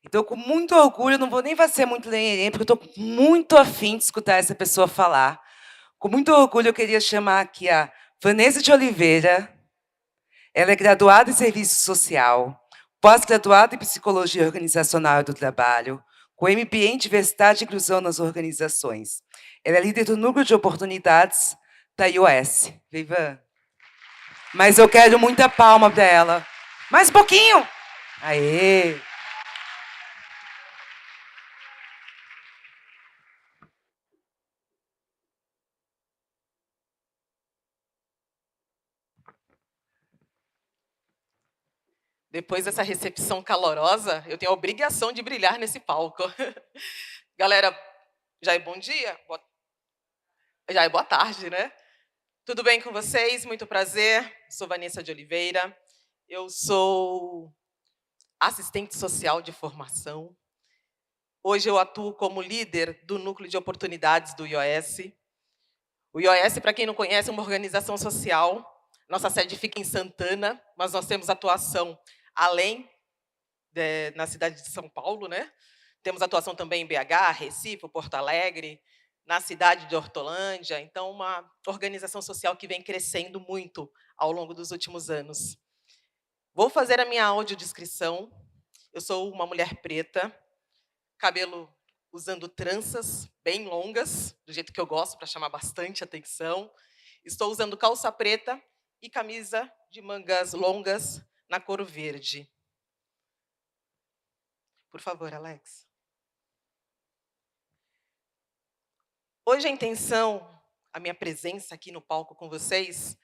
Então, com muito orgulho, não vou nem fazer muito lenha, porque eu estou muito afim de escutar essa pessoa falar. Com muito orgulho, eu queria chamar aqui a Vanessa de Oliveira. Ela é graduada em Serviço Social, pós-graduada em Psicologia Organizacional e do Trabalho, com MBA em Diversidade e Inclusão nas Organizações. Ela é líder do Núcleo de Oportunidades da iOS. Viva! Mas eu quero muita palma para ela. Mais um pouquinho! Aê! Depois dessa recepção calorosa, eu tenho a obrigação de brilhar nesse palco. Galera, já é bom dia? Já é boa tarde, né? Tudo bem com vocês? Muito prazer. Sou Vanessa de Oliveira. Eu sou assistente social de formação. Hoje eu atuo como líder do Núcleo de Oportunidades do IOS. O IOS, para quem não conhece, é uma organização social. Nossa sede fica em Santana, mas nós temos atuação além na cidade de São Paulo, né? Temos atuação também em BH, Recife, Porto Alegre, na cidade de Hortolândia. Então, uma organização social que vem crescendo muito ao longo dos últimos anos. Vou fazer a minha audiodescrição. Eu sou uma mulher preta, cabelo usando tranças bem longas, do jeito que eu gosto, para chamar bastante atenção. Estou usando calça preta e camisa de mangas longas na cor verde. Por favor, Alex. Hoje a intenção, a minha presença aqui no palco com vocês,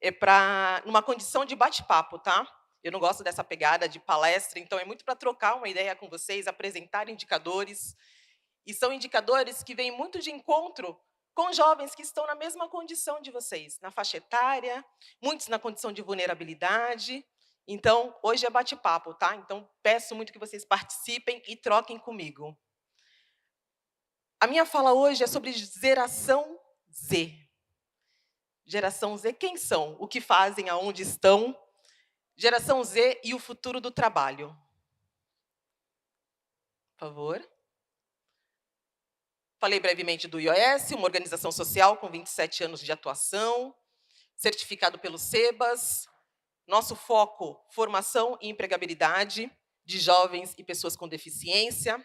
é numa condição de bate-papo, tá? Eu não gosto dessa pegada de palestra, então é muito para trocar uma ideia com vocês, apresentar indicadores. E são indicadores que vêm muito de encontro com jovens que estão na mesma condição de vocês, na faixa etária, muitos na condição de vulnerabilidade. Então, hoje é bate-papo, tá? Então, peço muito que vocês participem e troquem comigo. A minha fala hoje é sobre geração Z. Geração Z, quem são? O que fazem? Aonde estão? Geração Z e o futuro do trabalho. Por favor. Falei brevemente do IOS, uma organização social com 27 anos de atuação, certificado pelo SEBAS. Nosso foco, formação e empregabilidade de jovens e pessoas com deficiência.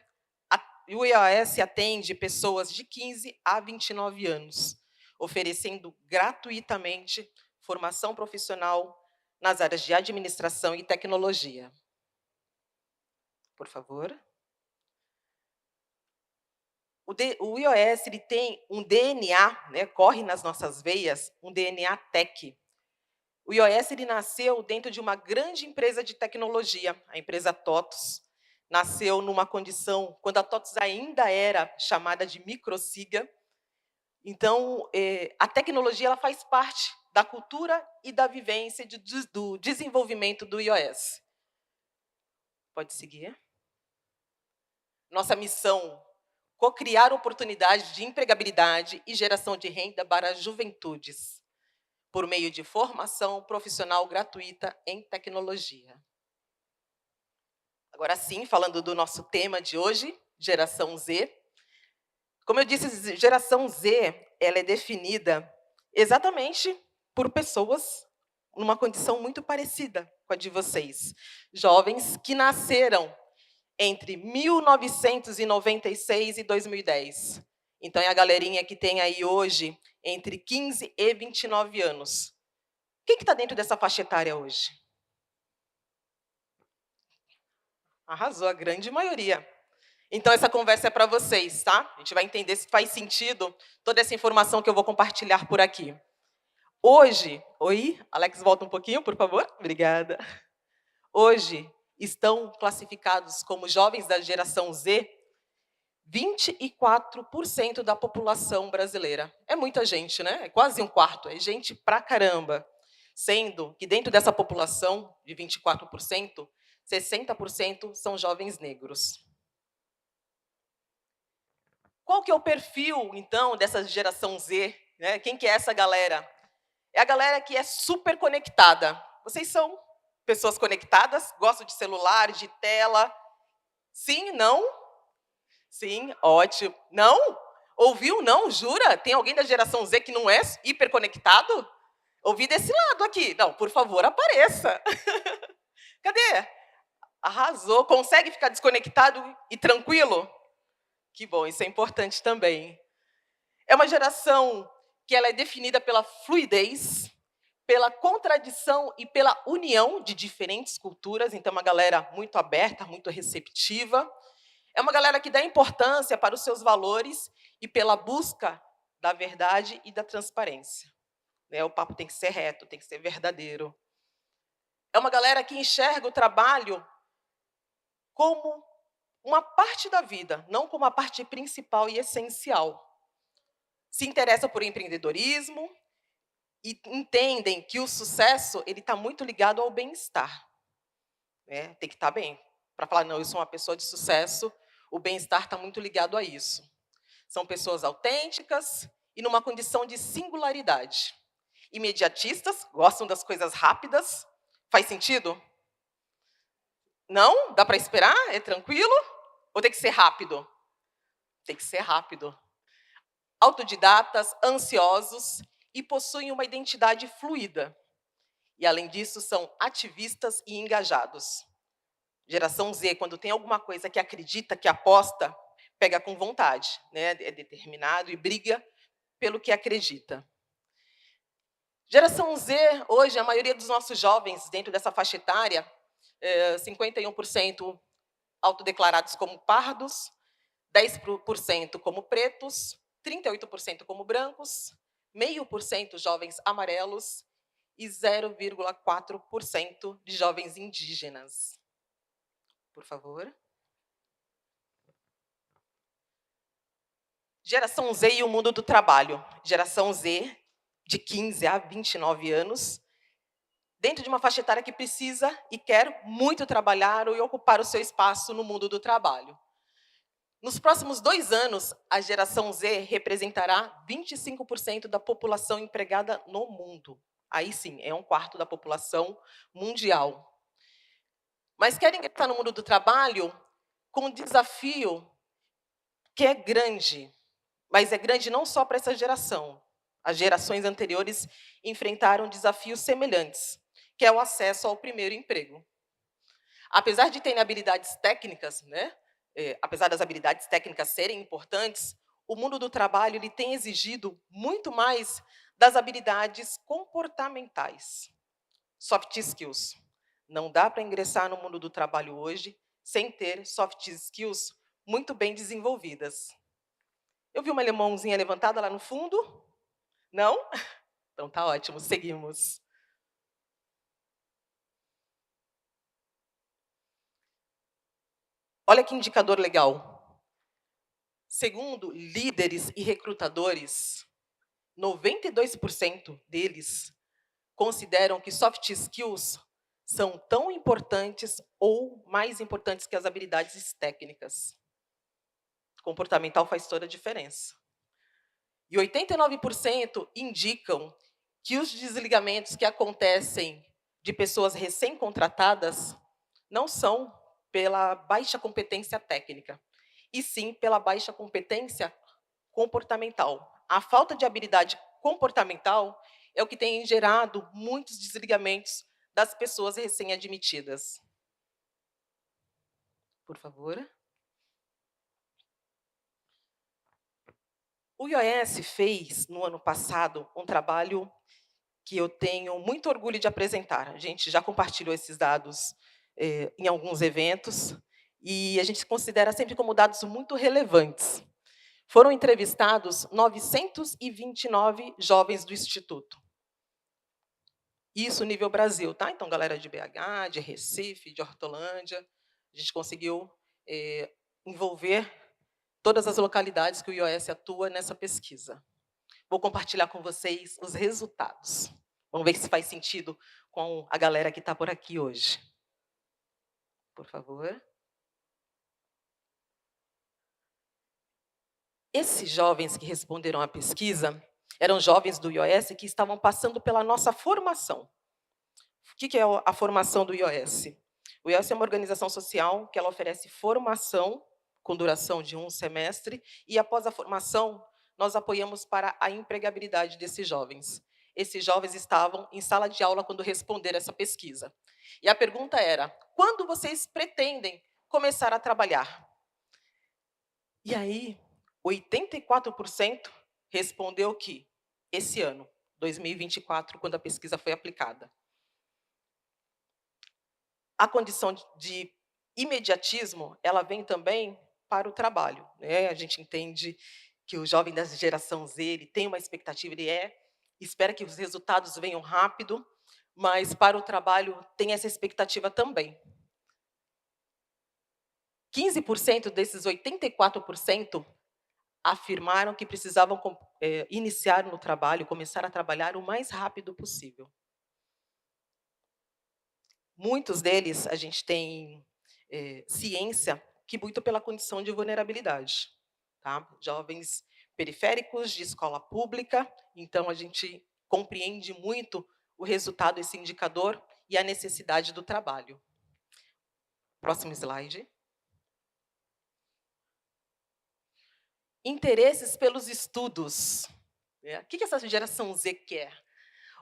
o IOS atende pessoas de 15 a 29 anos, oferecendo gratuitamente formação profissional nas áreas de administração e tecnologia. Por favor. O IOS ele tem um DNA, né, corre nas nossas veias, um DNA tech. O IOS ele nasceu dentro de uma grande empresa de tecnologia, a empresa TOTUS. Nasceu numa condição, quando a TOTUS ainda era chamada de microsiga. Então, a tecnologia ela faz parte da cultura e da vivência do desenvolvimento do IOS. Pode seguir. Nossa missão, co-criar oportunidades de empregabilidade e geração de renda para as juventudes, por meio de formação profissional gratuita em tecnologia. Agora sim, falando do nosso tema de hoje, geração Z. Como eu disse, geração Z ela é definida exatamente por pessoas numa condição muito parecida com a de vocês. Jovens que nasceram entre 1996 e 2010. Então, é a galerinha que tem aí hoje entre 15 e 29 anos. Quem que está dentro dessa faixa etária hoje? Arrasou, a grande maioria. Então, essa conversa é para vocês, tá? A gente vai entender se faz sentido toda essa informação que eu vou compartilhar por aqui. Hoje... Oi? Alex, volta um pouquinho, por favor. Obrigada. Hoje, estão classificados como jovens da geração Z 24% da população brasileira. É muita gente, né? É quase um quarto, é gente pra caramba. Sendo que dentro dessa população de 24%, 60% são jovens negros. Qual que é o perfil, então, dessa geração Z? Né? Quem que é essa galera? É a galera que é super conectada. Vocês são pessoas conectadas? Gostam de celular, de tela? Sim? Não? Sim, ótimo. Não? Ouviu? Não? Jura? Tem alguém da geração Z que não é hiperconectado? Ouvi desse lado aqui. Não, por favor, apareça. Cadê? Arrasou. Consegue ficar desconectado e tranquilo? Que bom, isso é importante também. É uma geração que ela é definida pela fluidez, pela contradição e pela união de diferentes culturas. Então, é uma galera muito aberta, muito receptiva. É uma galera que dá importância para os seus valores e pela busca da verdade e da transparência. O papo tem que ser reto, tem que ser verdadeiro. É uma galera que enxerga o trabalho como uma parte da vida, não como a parte principal e essencial. Se interessa por empreendedorismo e entendem que o sucesso ele está muito ligado ao bem-estar. Tem que estar bem. Para falar, não, eu sou uma pessoa de sucesso, o bem-estar está muito ligado a isso. São pessoas autênticas e numa condição de singularidade. Imediatistas, gostam das coisas rápidas. Faz sentido? Não? Dá para esperar? É tranquilo? Ou tem que ser rápido? Tem que ser rápido. Autodidatas, ansiosos e possuem uma identidade fluida. E, além disso, são ativistas e engajados. Geração Z, quando tem alguma coisa que acredita, que aposta, pega com vontade, né? É determinado e briga pelo que acredita. Geração Z, hoje, a maioria dos nossos jovens, dentro dessa faixa etária, 51% autodeclarados como pardos, 10% como pretos, 38% como brancos, 0,5% jovens amarelos e 0,4% de jovens indígenas. Por favor. Geração Z e o mundo do trabalho. Geração Z, de 15 a 29 anos, dentro de uma faixa etária que precisa e quer muito trabalhar e ocupar o seu espaço no mundo do trabalho. Nos próximos 2 anos, a geração Z representará 25% da população empregada no mundo. Aí sim, é 1/4 da população mundial. Mas querem estar no mundo do trabalho com um desafio que é grande, mas é grande não só para essa geração. As gerações anteriores enfrentaram desafios semelhantes, que é o acesso ao primeiro emprego. Apesar de terem habilidades técnicas, né, apesar das habilidades técnicas serem importantes, o mundo do trabalho ele tem exigido muito mais das habilidades comportamentais, soft skills. Não dá para ingressar no mundo do trabalho hoje sem ter soft skills muito bem desenvolvidas. Eu vi uma mãozinha levantada lá no fundo? Não? Então tá ótimo, seguimos. Olha que indicador legal. Segundo líderes e recrutadores, 92% deles consideram que soft skills são tão importantes ou mais importantes que as habilidades técnicas. Comportamental faz toda a diferença. E 89% indicam que os desligamentos que acontecem de pessoas recém-contratadas não são pela baixa competência técnica, e sim pela baixa competência comportamental. A falta de habilidade comportamental é o que tem gerado muitos desligamentos das pessoas recém-admitidas. Por favor. O IOS fez, no ano passado, um trabalho que eu tenho muito orgulho de apresentar. A gente já compartilhou esses dados em alguns eventos, e a gente considera sempre como dados muito relevantes. Foram entrevistados 929 jovens do Instituto. Isso nível Brasil, tá? Então, galera de BH, de Recife, de Hortolândia, a gente conseguiu envolver todas as localidades que o IOS atua nessa pesquisa. Vou compartilhar com vocês os resultados. Vamos ver se faz sentido com a galera que está por aqui hoje. Por favor. Esses jovens que responderam à pesquisa eram jovens do IOS que estavam passando pela nossa formação. O que é a formação do IOS? O IOS é uma organização social que ela oferece formação com duração de 1 semestre, e após a formação, nós apoiamos para a empregabilidade desses jovens. Esses jovens estavam em sala de aula quando responderam essa pesquisa. E a pergunta era: quando vocês pretendem começar a trabalhar? E aí, 84% respondeu que esse ano, 2024, quando a pesquisa foi aplicada. A condição de imediatismo, ela vem também para o trabalho, né? A gente entende que o jovem da geração Z, ele tem uma expectativa, espera que os resultados venham rápido, mas para o trabalho tem essa expectativa também. 15% desses 84% afirmaram que precisavam iniciar no trabalho, começar a trabalhar o mais rápido possível. Muitos deles, a gente tem ciência que muito pela condição de vulnerabilidade. Tá? Jovens periféricos de escola pública, então a gente compreende muito o resultado desse indicador e a necessidade do trabalho. Próximo slide. Interesses pelos estudos. O que essa geração Z quer?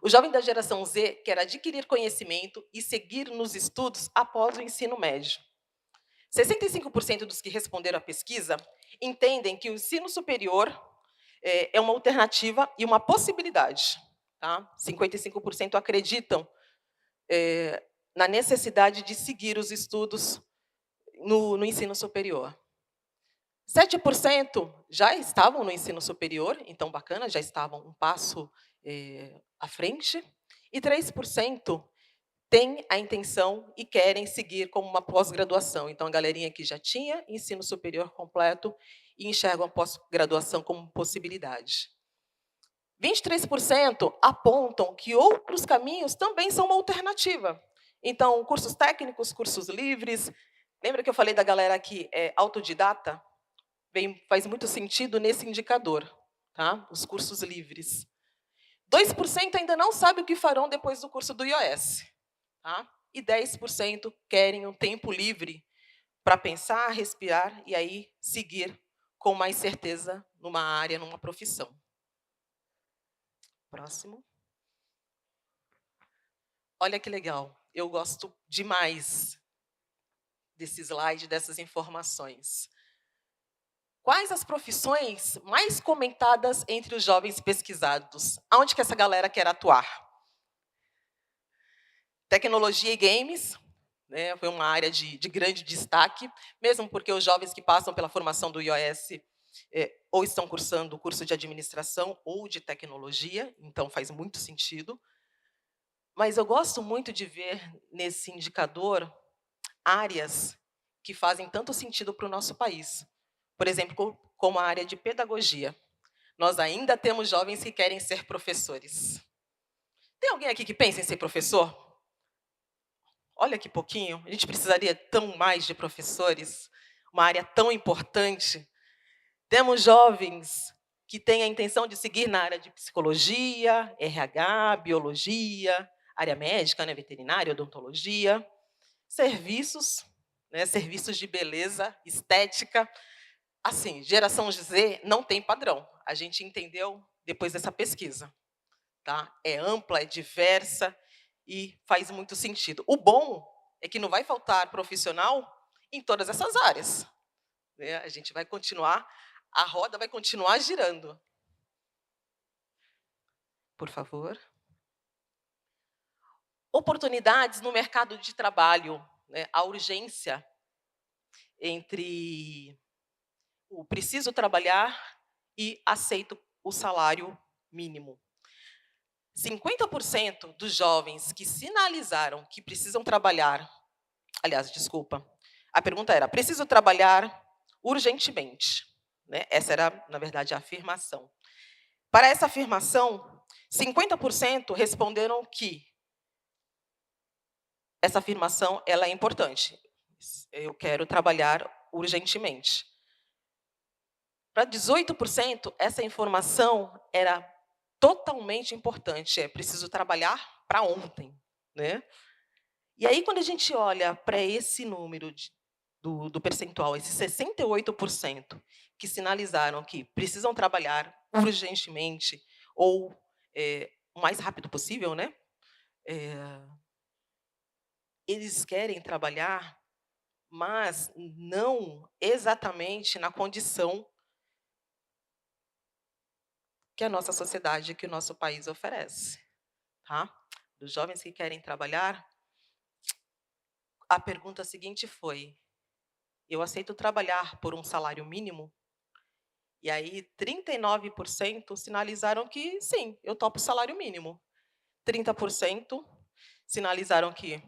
O jovem da geração Z quer adquirir conhecimento e seguir nos estudos após o ensino médio. 65% dos que responderam à pesquisa entendem que o ensino superior é uma alternativa e uma possibilidade. Tá? 55% acreditam na necessidade de seguir os estudos no ensino superior. 7% já estavam no ensino superior, então bacana, já estavam um passo à frente, e 3% têm a intenção e querem seguir como uma pós-graduação. Então, a galerinha que já tinha ensino superior completo e enxergam a pós-graduação como possibilidade. 23% apontam que outros caminhos também são uma alternativa. Então, cursos técnicos, cursos livres. Lembra que eu falei da galera que é autodidata? Faz muito sentido nesse indicador, tá? Os cursos livres. 2% ainda não sabem o que farão depois do curso do IOS. Tá? E 10% querem um tempo livre para pensar, respirar e aí seguir com mais certeza numa área, numa profissão. Próximo. Olha que legal, eu gosto demais desse slide, dessas informações. Quais as profissões mais comentadas entre os jovens pesquisados? Aonde que essa galera quer atuar? Tecnologia e games, né, foi uma área de grande destaque, mesmo porque os jovens que passam pela formação do IOS ou estão cursando o curso de administração ou de tecnologia, então faz muito sentido. Mas eu gosto muito de ver nesse indicador áreas que fazem tanto sentido para o nosso país. Por exemplo, como a área de pedagogia. Nós ainda temos jovens que querem ser professores. Tem alguém aqui que pensa em ser professor? Olha que pouquinho, a gente precisaria tão mais de professores, uma área tão importante. Temos jovens que têm a intenção de seguir na área de psicologia, RH, biologia, área médica, né, veterinária, odontologia, serviços, né, serviços de beleza, estética. Assim, geração Z não tem padrão. A gente entendeu depois dessa pesquisa. Tá? É ampla, é diversa e faz muito sentido. O bom é que não vai faltar profissional em todas essas áreas. Né? A gente vai continuar, a roda vai continuar girando. Por favor. Oportunidades no mercado de trabalho, né? A urgência entre o preciso trabalhar e aceito o salário mínimo. 50% dos jovens que sinalizaram que precisam trabalhar, aliás, desculpa, a pergunta era, preciso trabalhar urgentemente. Né? Essa era, na verdade, a afirmação. Para essa afirmação, 50% responderam que essa afirmação ela é importante. Eu quero trabalhar urgentemente. Para 18%, essa informação era totalmente importante, é preciso trabalhar para ontem. Né? E aí, quando a gente olha para esse número do percentual, esses 68% que sinalizaram que precisam trabalhar urgentemente ou o mais rápido possível, né? Eles querem trabalhar, mas não exatamente na condição que a nossa sociedade, que o nosso país oferece. Tá? Dos jovens que querem trabalhar, a pergunta seguinte foi, eu aceito trabalhar por um salário mínimo? E aí 39% sinalizaram que sim, eu topo o salário mínimo. 30% sinalizaram que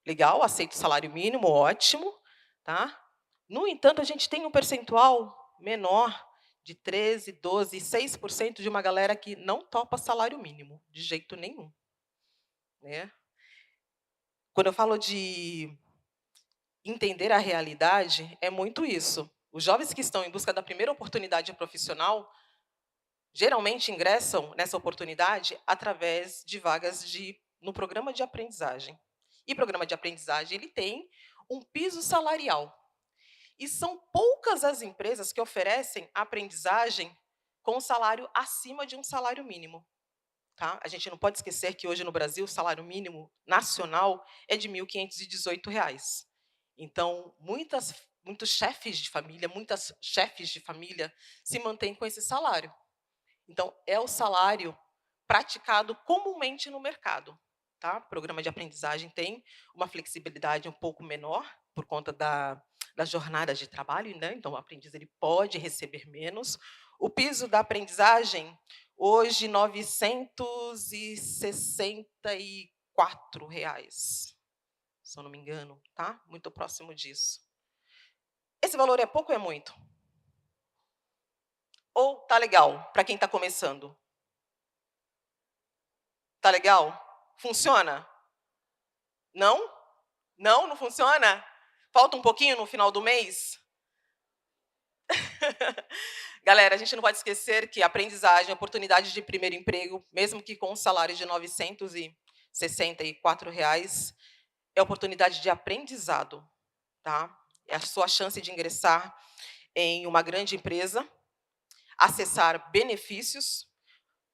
legal, aceito o salário mínimo, ótimo. Tá? No entanto, a gente tem um percentual menor de 13%, 12%, 6% de uma galera que não topa salário mínimo, de jeito nenhum. Né? Quando eu falo de entender a realidade, é muito isso. Os jovens que estão em busca da primeira oportunidade profissional, geralmente ingressam nessa oportunidade através de vagas no programa de aprendizagem. E programa de aprendizagem ele tem um piso salarial. E são poucas as empresas que oferecem aprendizagem com um salário acima de um salário mínimo. Tá? A gente não pode esquecer que hoje no Brasil o salário mínimo nacional é de R$ 1.518. Então, muitos chefes de família, muitas chefes de família se mantêm com esse salário. Então, é o salário praticado comumente no mercado. Tá? O programa de aprendizagem tem uma flexibilidade um pouco menor, por conta das jornadas de trabalho, né? Então, o aprendiz ele pode receber menos. O piso da aprendizagem, hoje, R$ 964, se eu não me engano, tá? Muito próximo disso. Esse valor é pouco ou é muito? Ou tá legal para quem está começando? Tá legal? Funciona? Não? Não, não funciona? Falta um pouquinho no final do mês? Galera, a gente não pode esquecer que a aprendizagem, a oportunidade de primeiro emprego, mesmo que com um salário de R$ 964, é oportunidade de aprendizado. Tá? É a sua chance de ingressar em uma grande empresa, acessar benefícios,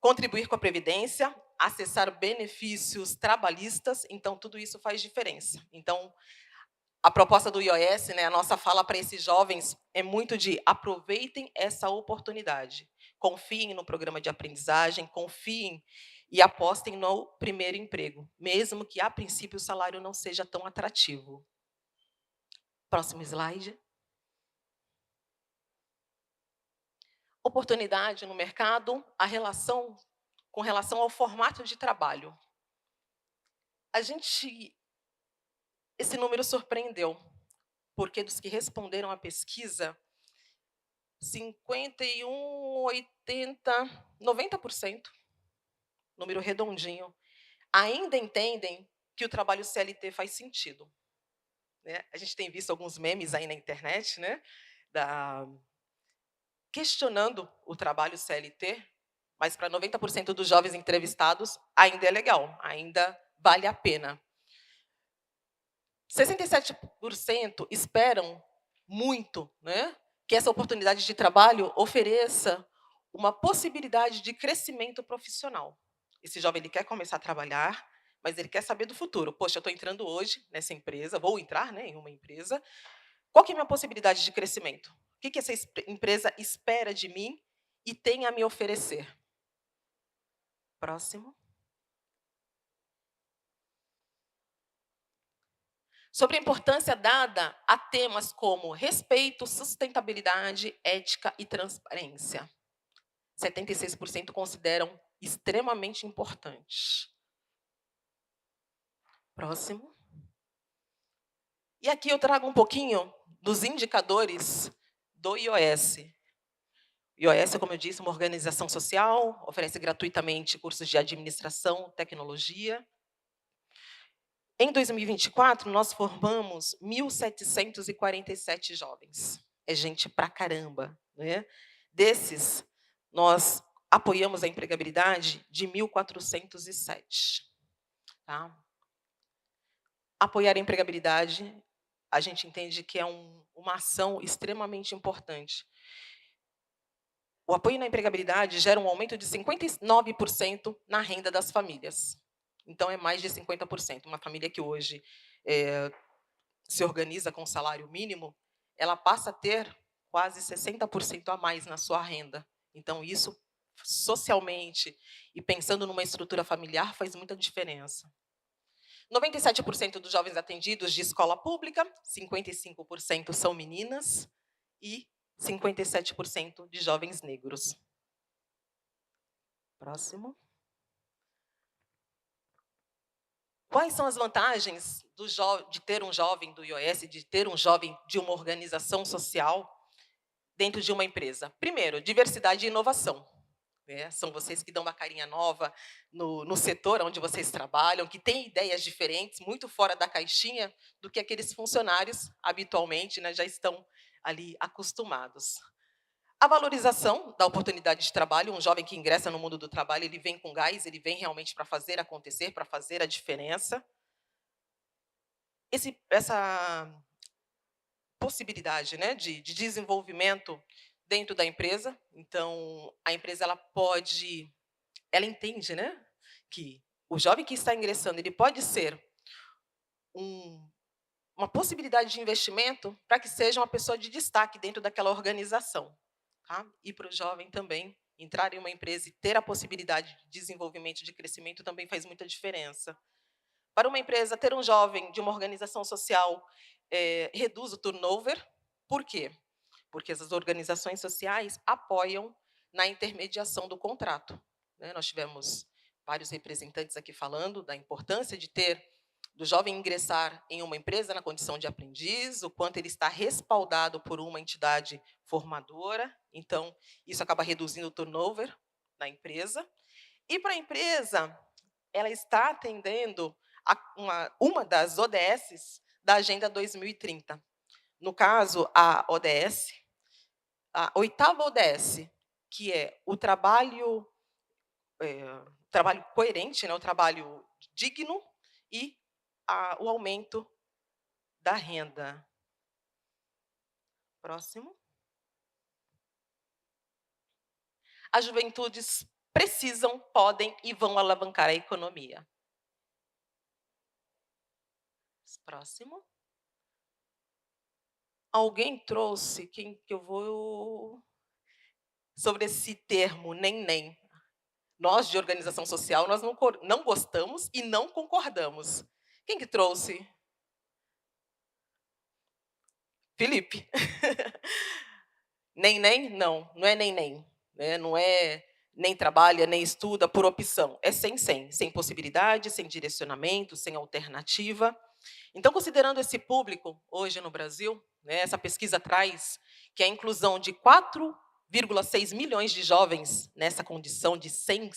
contribuir com a Previdência, acessar benefícios trabalhistas, então tudo isso faz diferença. Então, A proposta do IOS, né, a nossa fala para esses jovens é muito de aproveitem essa oportunidade. Confiem no programa de aprendizagem, confiem e apostem no primeiro emprego, mesmo que a princípio o salário não seja tão atrativo. Próximo slide. Oportunidade no mercado, com relação ao formato de trabalho. Esse número surpreendeu, porque dos que responderam à pesquisa, 51, 80, 90%, número redondinho, ainda entendem que o trabalho CLT faz sentido. Né? A gente tem visto alguns memes aí na internet, né, questionando o trabalho CLT, mas para 90% dos jovens entrevistados ainda é legal, ainda vale a pena. 67% esperam muito, né, que essa oportunidade de trabalho ofereça uma possibilidade de crescimento profissional. Esse jovem ele quer começar a trabalhar, mas ele quer saber do futuro. Poxa, eu estou entrando hoje nessa empresa, vou entrar, né, em uma empresa. Qual que é a minha possibilidade de crescimento? O que essa empresa espera de mim e tem a me oferecer? Próximo. Sobre a importância dada a temas como respeito, sustentabilidade, ética e transparência. 76% consideram extremamente importantes. Próximo. E aqui eu trago um pouquinho dos indicadores do IOS. O IOS, como eu disse, é uma organização social, oferece gratuitamente cursos de administração, tecnologia. Em 2024, nós formamos 1.747 jovens. É gente pra caramba, né? Desses, nós apoiamos a empregabilidade de 1.407. Tá? Apoiar a empregabilidade, a gente entende que é uma ação extremamente importante. O apoio na empregabilidade gera um aumento de 59% na renda das famílias. Então, é mais de 50%. Uma família que hoje se organiza com salário mínimo, ela passa a ter quase 60% a mais na sua renda. Então, isso, socialmente, e pensando numa estrutura familiar, faz muita diferença. 97% dos jovens atendidos de escola pública, 55% são meninas e 57% de jovens negros. Próximo. Quais são as vantagens de ter um jovem do IOS, de ter um jovem de uma organização social dentro de uma empresa? Primeiro, diversidade e inovação. Né? São vocês que dão uma carinha nova no setor onde vocês trabalham, que têm ideias diferentes, muito fora da caixinha do que aqueles funcionários habitualmente, né, já estão ali acostumados. A valorização da oportunidade de trabalho, um jovem que ingressa no mundo do trabalho, ele vem com gás, ele vem realmente para fazer acontecer, para fazer a diferença. Essa possibilidade, né, de desenvolvimento dentro da empresa, então a empresa ela entende, né, que o jovem que está ingressando, ele pode ser uma possibilidade de investimento para que seja uma pessoa de destaque dentro daquela organização. Tá? E para o jovem também, entrar em uma empresa e ter a possibilidade de desenvolvimento, de crescimento, também faz muita diferença. Para uma empresa, ter um jovem de uma organização social reduz o turnover. Por quê? Porque essas organizações sociais apoiam na intermediação do contrato. Né? Nós tivemos vários representantes aqui falando da importância do jovem ingressar em uma empresa na condição de aprendiz, o quanto ele está respaldado por uma entidade formadora. Então, isso acaba reduzindo o turnover na empresa. E para a empresa, ela está atendendo uma das ODSs da Agenda 2030. No caso, a ODS, a 8ª ODS, que é o trabalho coerente, né, o trabalho digno e o aumento da renda. Próximo. As juventudes precisam, podem e vão alavancar a economia. Próximo. Alguém trouxe, quem que eu vou... Sobre esse termo, nem. Nós, de organização social, nós não gostamos e não concordamos. Quem que trouxe? Felipe. Nem? Não é nem. Né? Não é nem trabalha, nem estuda por opção. É sem possibilidade, sem direcionamento, sem alternativa. Então, considerando esse público hoje no Brasil, né, essa pesquisa traz que a inclusão de 4,6 milhões de jovens nessa condição de 100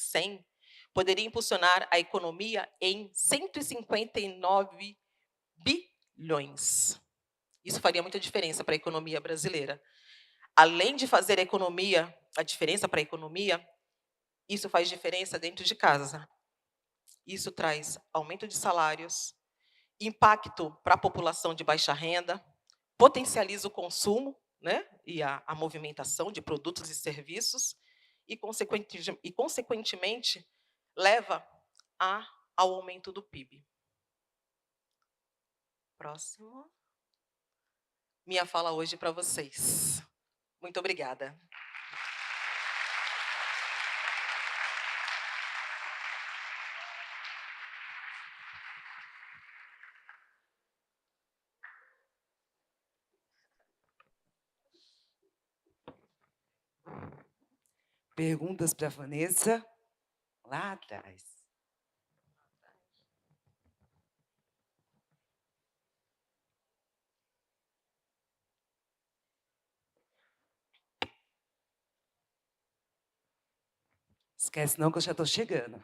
poderia impulsionar a economia em 159 bilhões. Isso faria muita diferença para a economia brasileira. Além de fazer a diferença para a economia, isso faz diferença dentro de casa. Isso traz aumento de salários, impacto para a população de baixa renda, potencializa o consumo, né, e a movimentação de produtos e serviços, e, consequentemente, leva ao aumento do PIB. Próximo. Minha fala hoje para vocês. Muito obrigada. Perguntas para a Vanessa? Lá atrás. Esquece não que eu já estou chegando.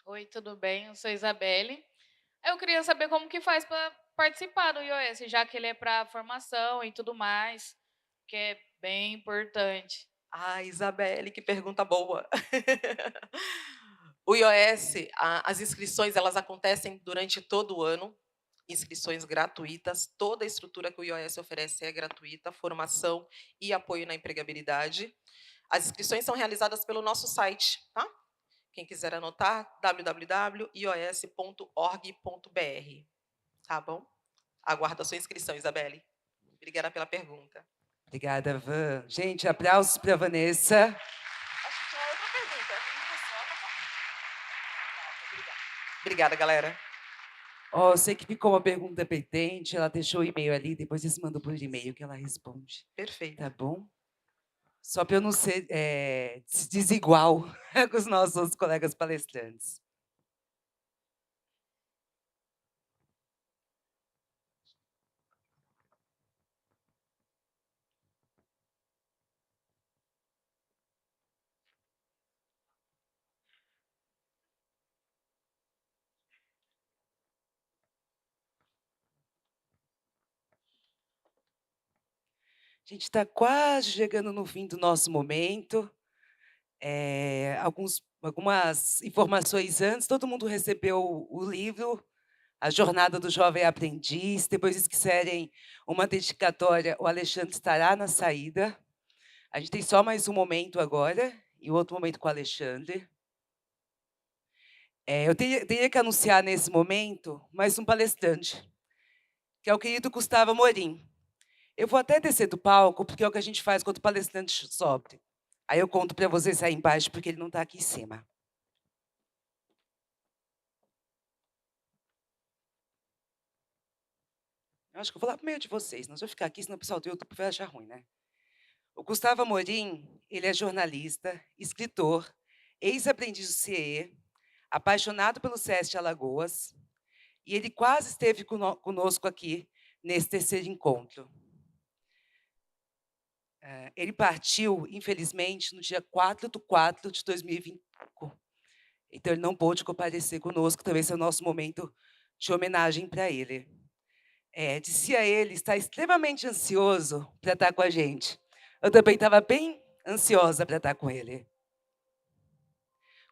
Oi, tudo bem? Eu sou Isabelle. Eu queria saber como que faz para participar do IOS, já que ele é para formação e tudo mais, que é bem importante. Isabelle, que pergunta boa. O IOS, as inscrições, elas acontecem durante todo o ano, inscrições gratuitas, toda a estrutura que o IOS oferece é gratuita, formação e apoio na empregabilidade. As inscrições são realizadas pelo nosso site, tá? Quem quiser anotar, www.ios.org.br. Tá bom? Aguardo a sua inscrição, Isabelle. Obrigada pela pergunta. Obrigada, Van. Gente, aplausos para a Vanessa. Acho que tinha outra pergunta. Obrigada, galera. Eu sei que ficou uma pergunta pendente, ela deixou o e-mail ali, depois eles mandam por e-mail que ela responde. Perfeito. Tá bom? Só para eu não ser desigual com os nossos colegas palestrantes. A gente está quase chegando no fim do nosso momento. Algumas informações antes. Todo mundo recebeu o livro, A Jornada do Jovem Aprendiz. Depois, se quiserem uma dedicatória, o Alexandre estará na saída. A gente tem só mais um momento agora, e outro momento com o Alexandre. Eu teria que anunciar nesse momento mais um palestrante, que é o querido Gustavo Amorim. Eu vou até descer do palco, porque é o que a gente faz quando o palestrante sobe. Aí eu conto para vocês aí embaixo, porque ele não está aqui em cima. Eu acho que eu vou lá para o meio de vocês, nós vamos ficar aqui, senão o pessoal do YouTube vai achar ruim, né? O Gustavo Amorim, ele é jornalista, escritor, ex-aprendiz do CIE, apaixonado pelo SESC Alagoas, e ele quase esteve conosco aqui nesse terceiro encontro. Ele partiu, infelizmente, no dia 4/4 de 2025. Então, ele não pôde comparecer conosco, também esse é o nosso momento de homenagem para ele. Dizia ele estar extremamente ansioso para estar com a gente. Eu também estava bem ansiosa para estar com ele.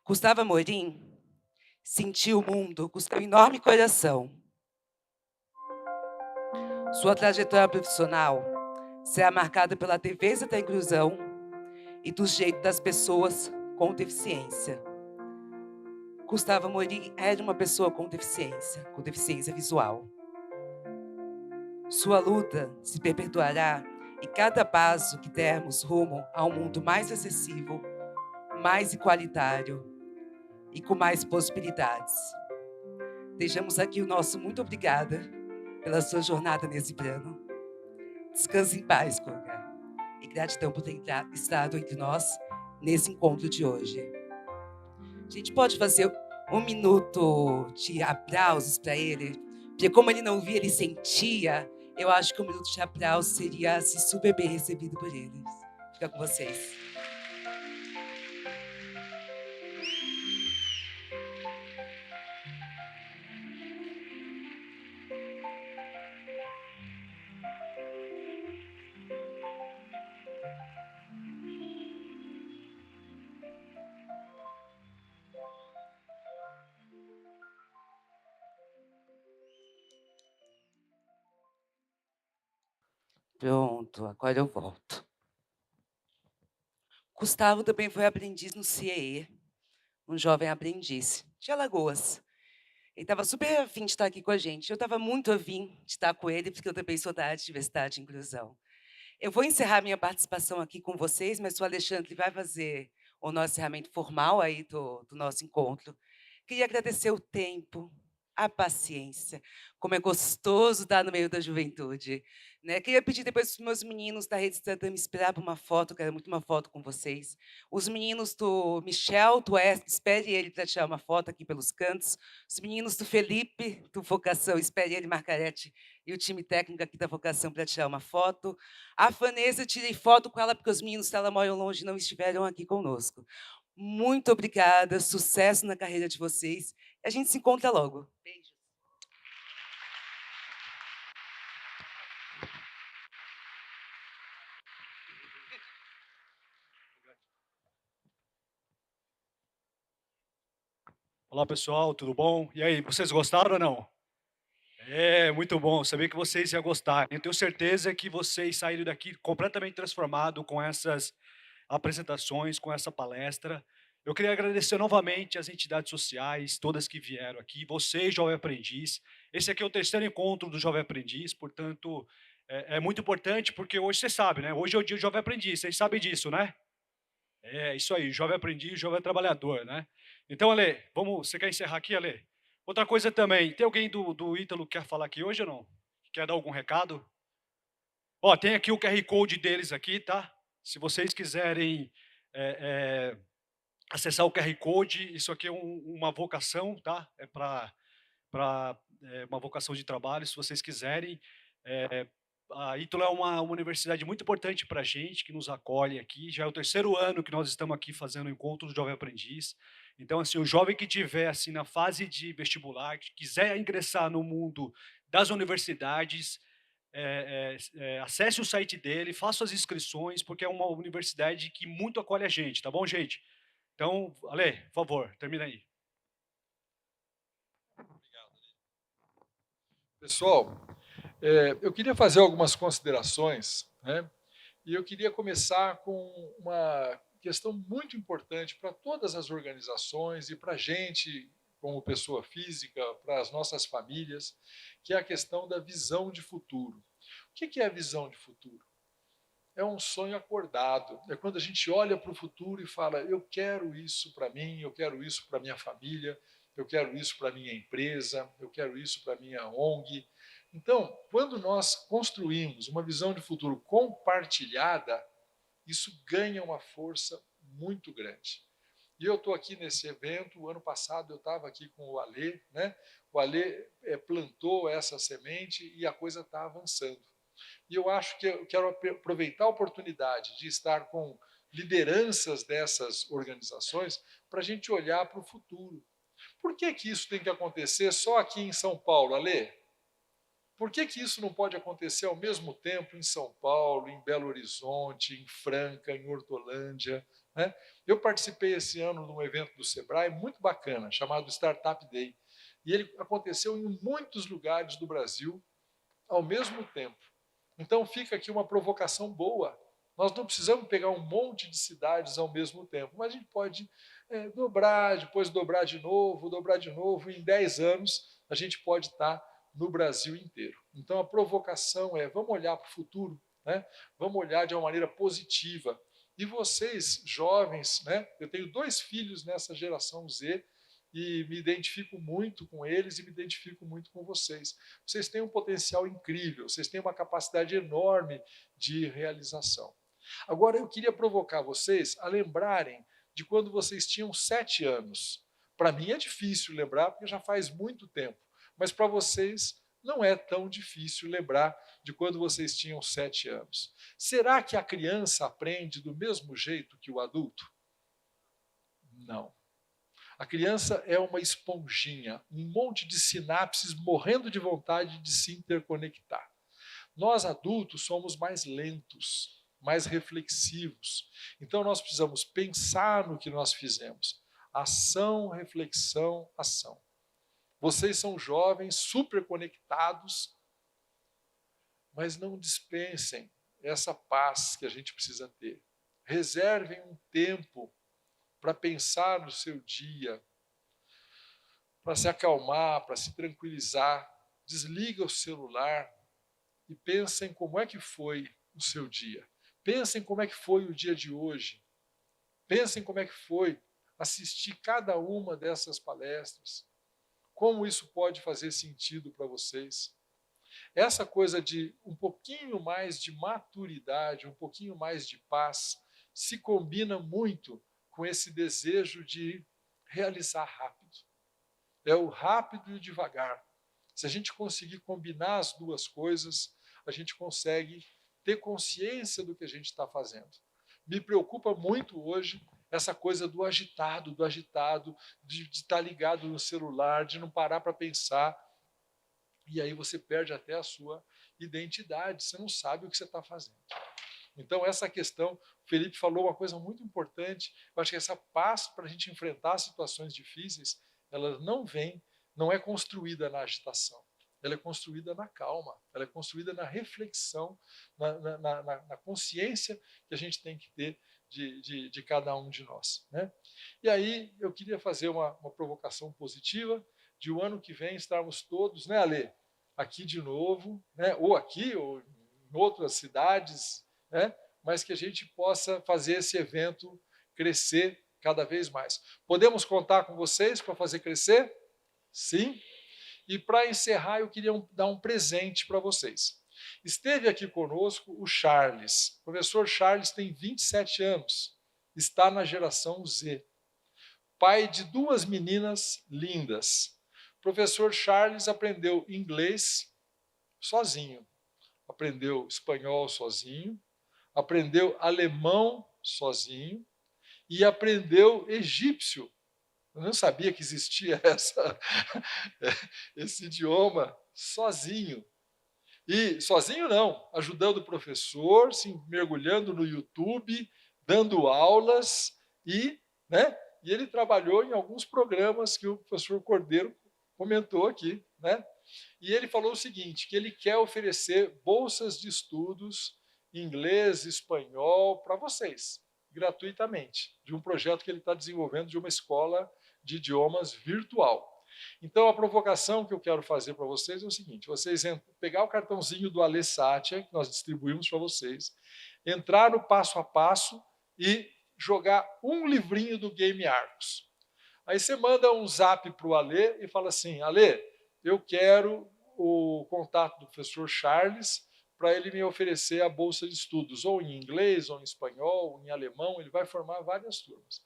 Gustavo Amorim sentiu o mundo com seu enorme coração. Sua trajetória profissional será marcada pela defesa da inclusão e do jeito das pessoas com deficiência. Gustavo Amorim era uma pessoa com deficiência visual. Sua luta se perpetuará em cada passo que dermos rumo a um mundo mais acessível, mais igualitário e com mais possibilidades. Deixamos aqui o nosso muito obrigada pela sua jornada nesse plano. Descanse em paz, Koga. E gratidão por ter estado entre nós nesse encontro de hoje. A gente pode fazer 1 minuto de aplausos para ele, porque como ele não via, ele sentia. Eu acho que 1 minuto de aplauso seria assim, super bem recebido por eles. Fica com vocês. Pronto, agora eu volto. Gustavo também foi aprendiz no CIE, um jovem aprendiz de Alagoas. Ele estava super afim de estar aqui com a gente. Eu estava muito afim de estar com ele, porque eu também sou da área de diversidade e inclusão. Eu vou encerrar minha participação aqui com vocês, mas o Alexandre vai fazer o nosso encerramento formal aí do nosso encontro. Queria agradecer o tempo, a paciência, como é gostoso estar no meio da juventude. Né? Queria pedir depois para os meus meninos da Rede Cidadã me esperar para uma foto, quero muito uma foto com vocês. Os meninos do Michel, do Esp, espere ele para tirar uma foto aqui pelos cantos. Os meninos do Felipe, do Vocação, espere ele, Margarete, e o time técnico aqui da Vocação para tirar uma foto. A Vanessa, tirei foto com ela porque os meninos dela moram longe e não estiveram aqui conosco. Muito obrigada, sucesso na carreira de vocês. A gente se encontra logo. Beijo. Olá, pessoal, tudo bom? E aí, vocês gostaram ou não? É, muito bom, sabia que vocês iam gostar. Eu tenho certeza que vocês saíram daqui completamente transformados com essas apresentações, com essa palestra. Eu queria agradecer novamente às entidades sociais, todas que vieram aqui, vocês, Jovem Aprendiz. Esse aqui é o 3º encontro do Jovem Aprendiz, portanto, é muito importante, porque hoje você sabe, né? Hoje é o dia do Jovem Aprendiz, vocês sabem disso, né? É, isso aí, Jovem Aprendiz, Jovem Trabalhador, né? Então, Ale, você quer encerrar aqui, Ale? Outra coisa também, tem alguém do Ítalo que quer falar aqui hoje ou não? Quer dar algum recado? Ó, tem aqui o QR Code deles aqui, tá? Se vocês quiserem acessar o QR Code, isso aqui é uma vocação, tá? É para uma vocação de trabalho, se vocês quiserem. A Ítalo é uma universidade muito importante para a gente, que nos acolhe aqui. Já é o 3º ano que nós estamos aqui fazendo o encontro do Jovem Aprendiz. Então, assim, o jovem que estiver assim, na fase de vestibular, que quiser ingressar no mundo das universidades, acesse o site dele, faça as inscrições, porque é uma universidade que muito acolhe a gente, tá bom, gente? Então, Ale, por favor, termina aí. Obrigado. Pessoal, eu queria fazer algumas considerações, né? E eu queria começar com uma questão muito importante para todas as organizações e para a gente, como pessoa física, para as nossas famílias, que é a questão da visão de futuro. O que é a visão de futuro? É um sonho acordado. É quando a gente olha para o futuro e fala, eu quero isso para mim, eu quero isso para minha família, eu quero isso para minha empresa, eu quero isso para minha ONG. Então, quando nós construímos uma visão de futuro compartilhada, isso ganha uma força muito grande. E eu estou aqui nesse evento, o ano passado eu estava aqui com o Alê, né? O Alê plantou essa semente e a coisa está avançando. E eu acho que eu quero aproveitar a oportunidade de estar com lideranças dessas organizações para a gente olhar para o futuro. Por que isso tem que acontecer só aqui em São Paulo, Alê? Por que isso não pode acontecer ao mesmo tempo em São Paulo, em Belo Horizonte, em Franca, em Hortolândia? Né? Eu participei esse ano de um evento do Sebrae muito bacana, chamado Startup Day. E ele aconteceu em muitos lugares do Brasil ao mesmo tempo. Então fica aqui uma provocação boa Nós não precisamos pegar um monte de cidades ao mesmo tempo, mas a gente pode dobrar, depois dobrar de novo, e em 10 anos a gente pode estar no Brasil inteiro. Então a provocação é, vamos olhar para o futuro, né? Vamos olhar de uma maneira positiva. E vocês, jovens, né? Eu tenho 2 filhos nessa geração Z, e me identifico muito com eles e me identifico muito com vocês. Vocês têm um potencial incrível, vocês têm uma capacidade enorme de realização. Agora, eu queria provocar vocês a lembrarem de quando vocês tinham 7 anos. Para mim é difícil lembrar, porque já faz muito tempo, mas para vocês não é tão difícil lembrar de quando vocês tinham 7 anos. Será que a criança aprende do mesmo jeito que o adulto? Não. A criança é uma esponjinha, um monte de sinapses morrendo de vontade de se interconectar. Nós adultos somos mais lentos, mais reflexivos. Então nós precisamos pensar no que nós fizemos. Ação, reflexão, ação. Vocês são jovens, super conectados, mas não dispensem essa paz que a gente precisa ter. Reservem um tempo para pensar no seu dia, para se acalmar, para se tranquilizar. Desliga o celular e pensem como é que foi o seu dia. Pensem como é que foi o dia de hoje. Pensem como é que foi assistir cada uma dessas palestras. Como isso pode fazer sentido para vocês. Essa coisa de um pouquinho mais de maturidade, um pouquinho mais de paz, se combina muito com esse desejo de realizar rápido. É o rápido e o devagar. Se a gente conseguir combinar as duas coisas, a gente consegue ter consciência do que a gente está fazendo. Me preocupa muito hoje essa coisa do agitado, de estar ligado no celular, de não parar para pensar. E aí você perde até a sua identidade, você não sabe o que você está fazendo. Então, essa questão, o Felipe falou uma coisa muito importante, eu acho que essa paz para a gente enfrentar situações difíceis, ela não é construída na agitação, ela é construída na calma, ela é construída na reflexão, na consciência que a gente tem que ter de cada um de nós. Né? E aí, eu queria fazer uma provocação positiva, de o ano que vem estarmos todos, né, Alê? Aqui de novo, né? Ou aqui, ou em outras cidades, né? Mas que a gente possa fazer esse evento crescer cada vez mais. Podemos contar com vocês para fazer crescer? Sim. E para encerrar, eu queria dar um presente para vocês. Esteve aqui conosco o Charles. O professor Charles tem 27 anos, está na geração Z. Pai de 2 meninas lindas. O professor Charles aprendeu inglês sozinho, aprendeu espanhol sozinho, aprendeu alemão sozinho e aprendeu egípcio. Eu não sabia que existia esse idioma sozinho. E sozinho não, ajudando o professor, se mergulhando no YouTube, dando aulas e ele trabalhou em alguns programas que o professor Cordeiro comentou aqui, né? E ele falou o seguinte, que ele quer oferecer bolsas de estudos em inglês, espanhol, para vocês, gratuitamente, de um projeto que ele está desenvolvendo de uma escola de idiomas virtual. Então, a provocação que eu quero fazer para vocês é o seguinte, vocês pegar o cartãozinho do Alê Sátia, que nós distribuímos para vocês, entrar no passo a passo e jogar um livrinho do Game Arcos. Aí você manda um zap para o Alê e fala assim, Alê, eu quero o contato do professor Charles para ele me oferecer a bolsa de estudos, ou em inglês, ou em espanhol, ou em alemão, ele vai formar várias turmas.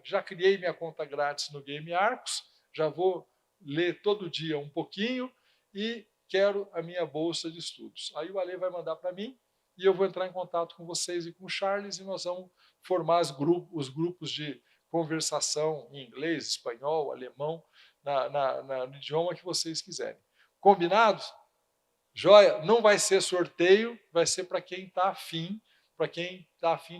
Já criei minha conta grátis no Game Arcos, já vou ler todo dia um pouquinho e quero a minha bolsa de estudos. Aí o Alê vai mandar para mim e eu vou entrar em contato com vocês e com o Charles e nós vamos formar os grupos de conversação em inglês, espanhol, alemão, no idioma que vocês quiserem. Combinado? Joia? Não vai ser sorteio, vai ser para quem está afim,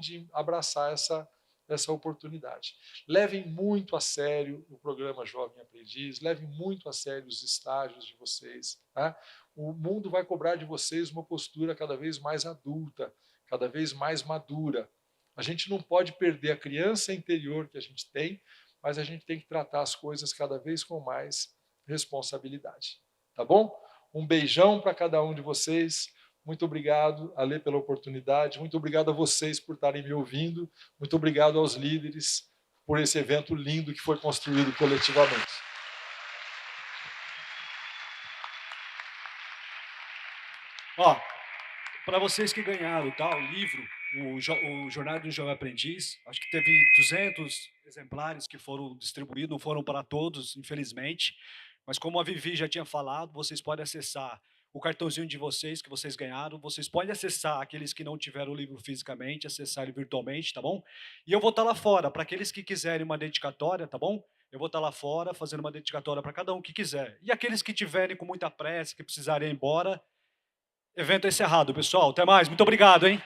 de abraçar essa oportunidade. Levem muito a sério o programa Jovem Aprendiz, levem muito a sério os estágios de vocês. Tá? O mundo vai cobrar de vocês uma postura cada vez mais adulta, cada vez mais madura. A gente não pode perder a criança interior que a gente tem, mas a gente tem que tratar as coisas cada vez com mais responsabilidade. Tá bom? Um beijão para cada um de vocês. Muito obrigado, Ale, pela oportunidade. Muito obrigado a vocês por estarem me ouvindo. Muito obrigado aos líderes por esse evento lindo que foi construído coletivamente. Ó, para vocês que ganharam o livro, o Jornada do Jovem Aprendiz, acho que teve 200 exemplares que foram distribuídos, não foram para todos, infelizmente, mas como a Vivi já tinha falado, vocês podem acessar o cartãozinho de vocês, que vocês ganharam, vocês podem acessar aqueles que não tiveram o livro fisicamente, acessar ele virtualmente, tá bom? E eu vou estar lá fora, para aqueles que quiserem uma dedicatória, tá bom? Eu vou estar lá fora, fazendo uma dedicatória para cada um que quiser. E aqueles que tiverem com muita pressa, que precisarem ir embora, evento encerrado, pessoal. Até mais. Muito obrigado, hein?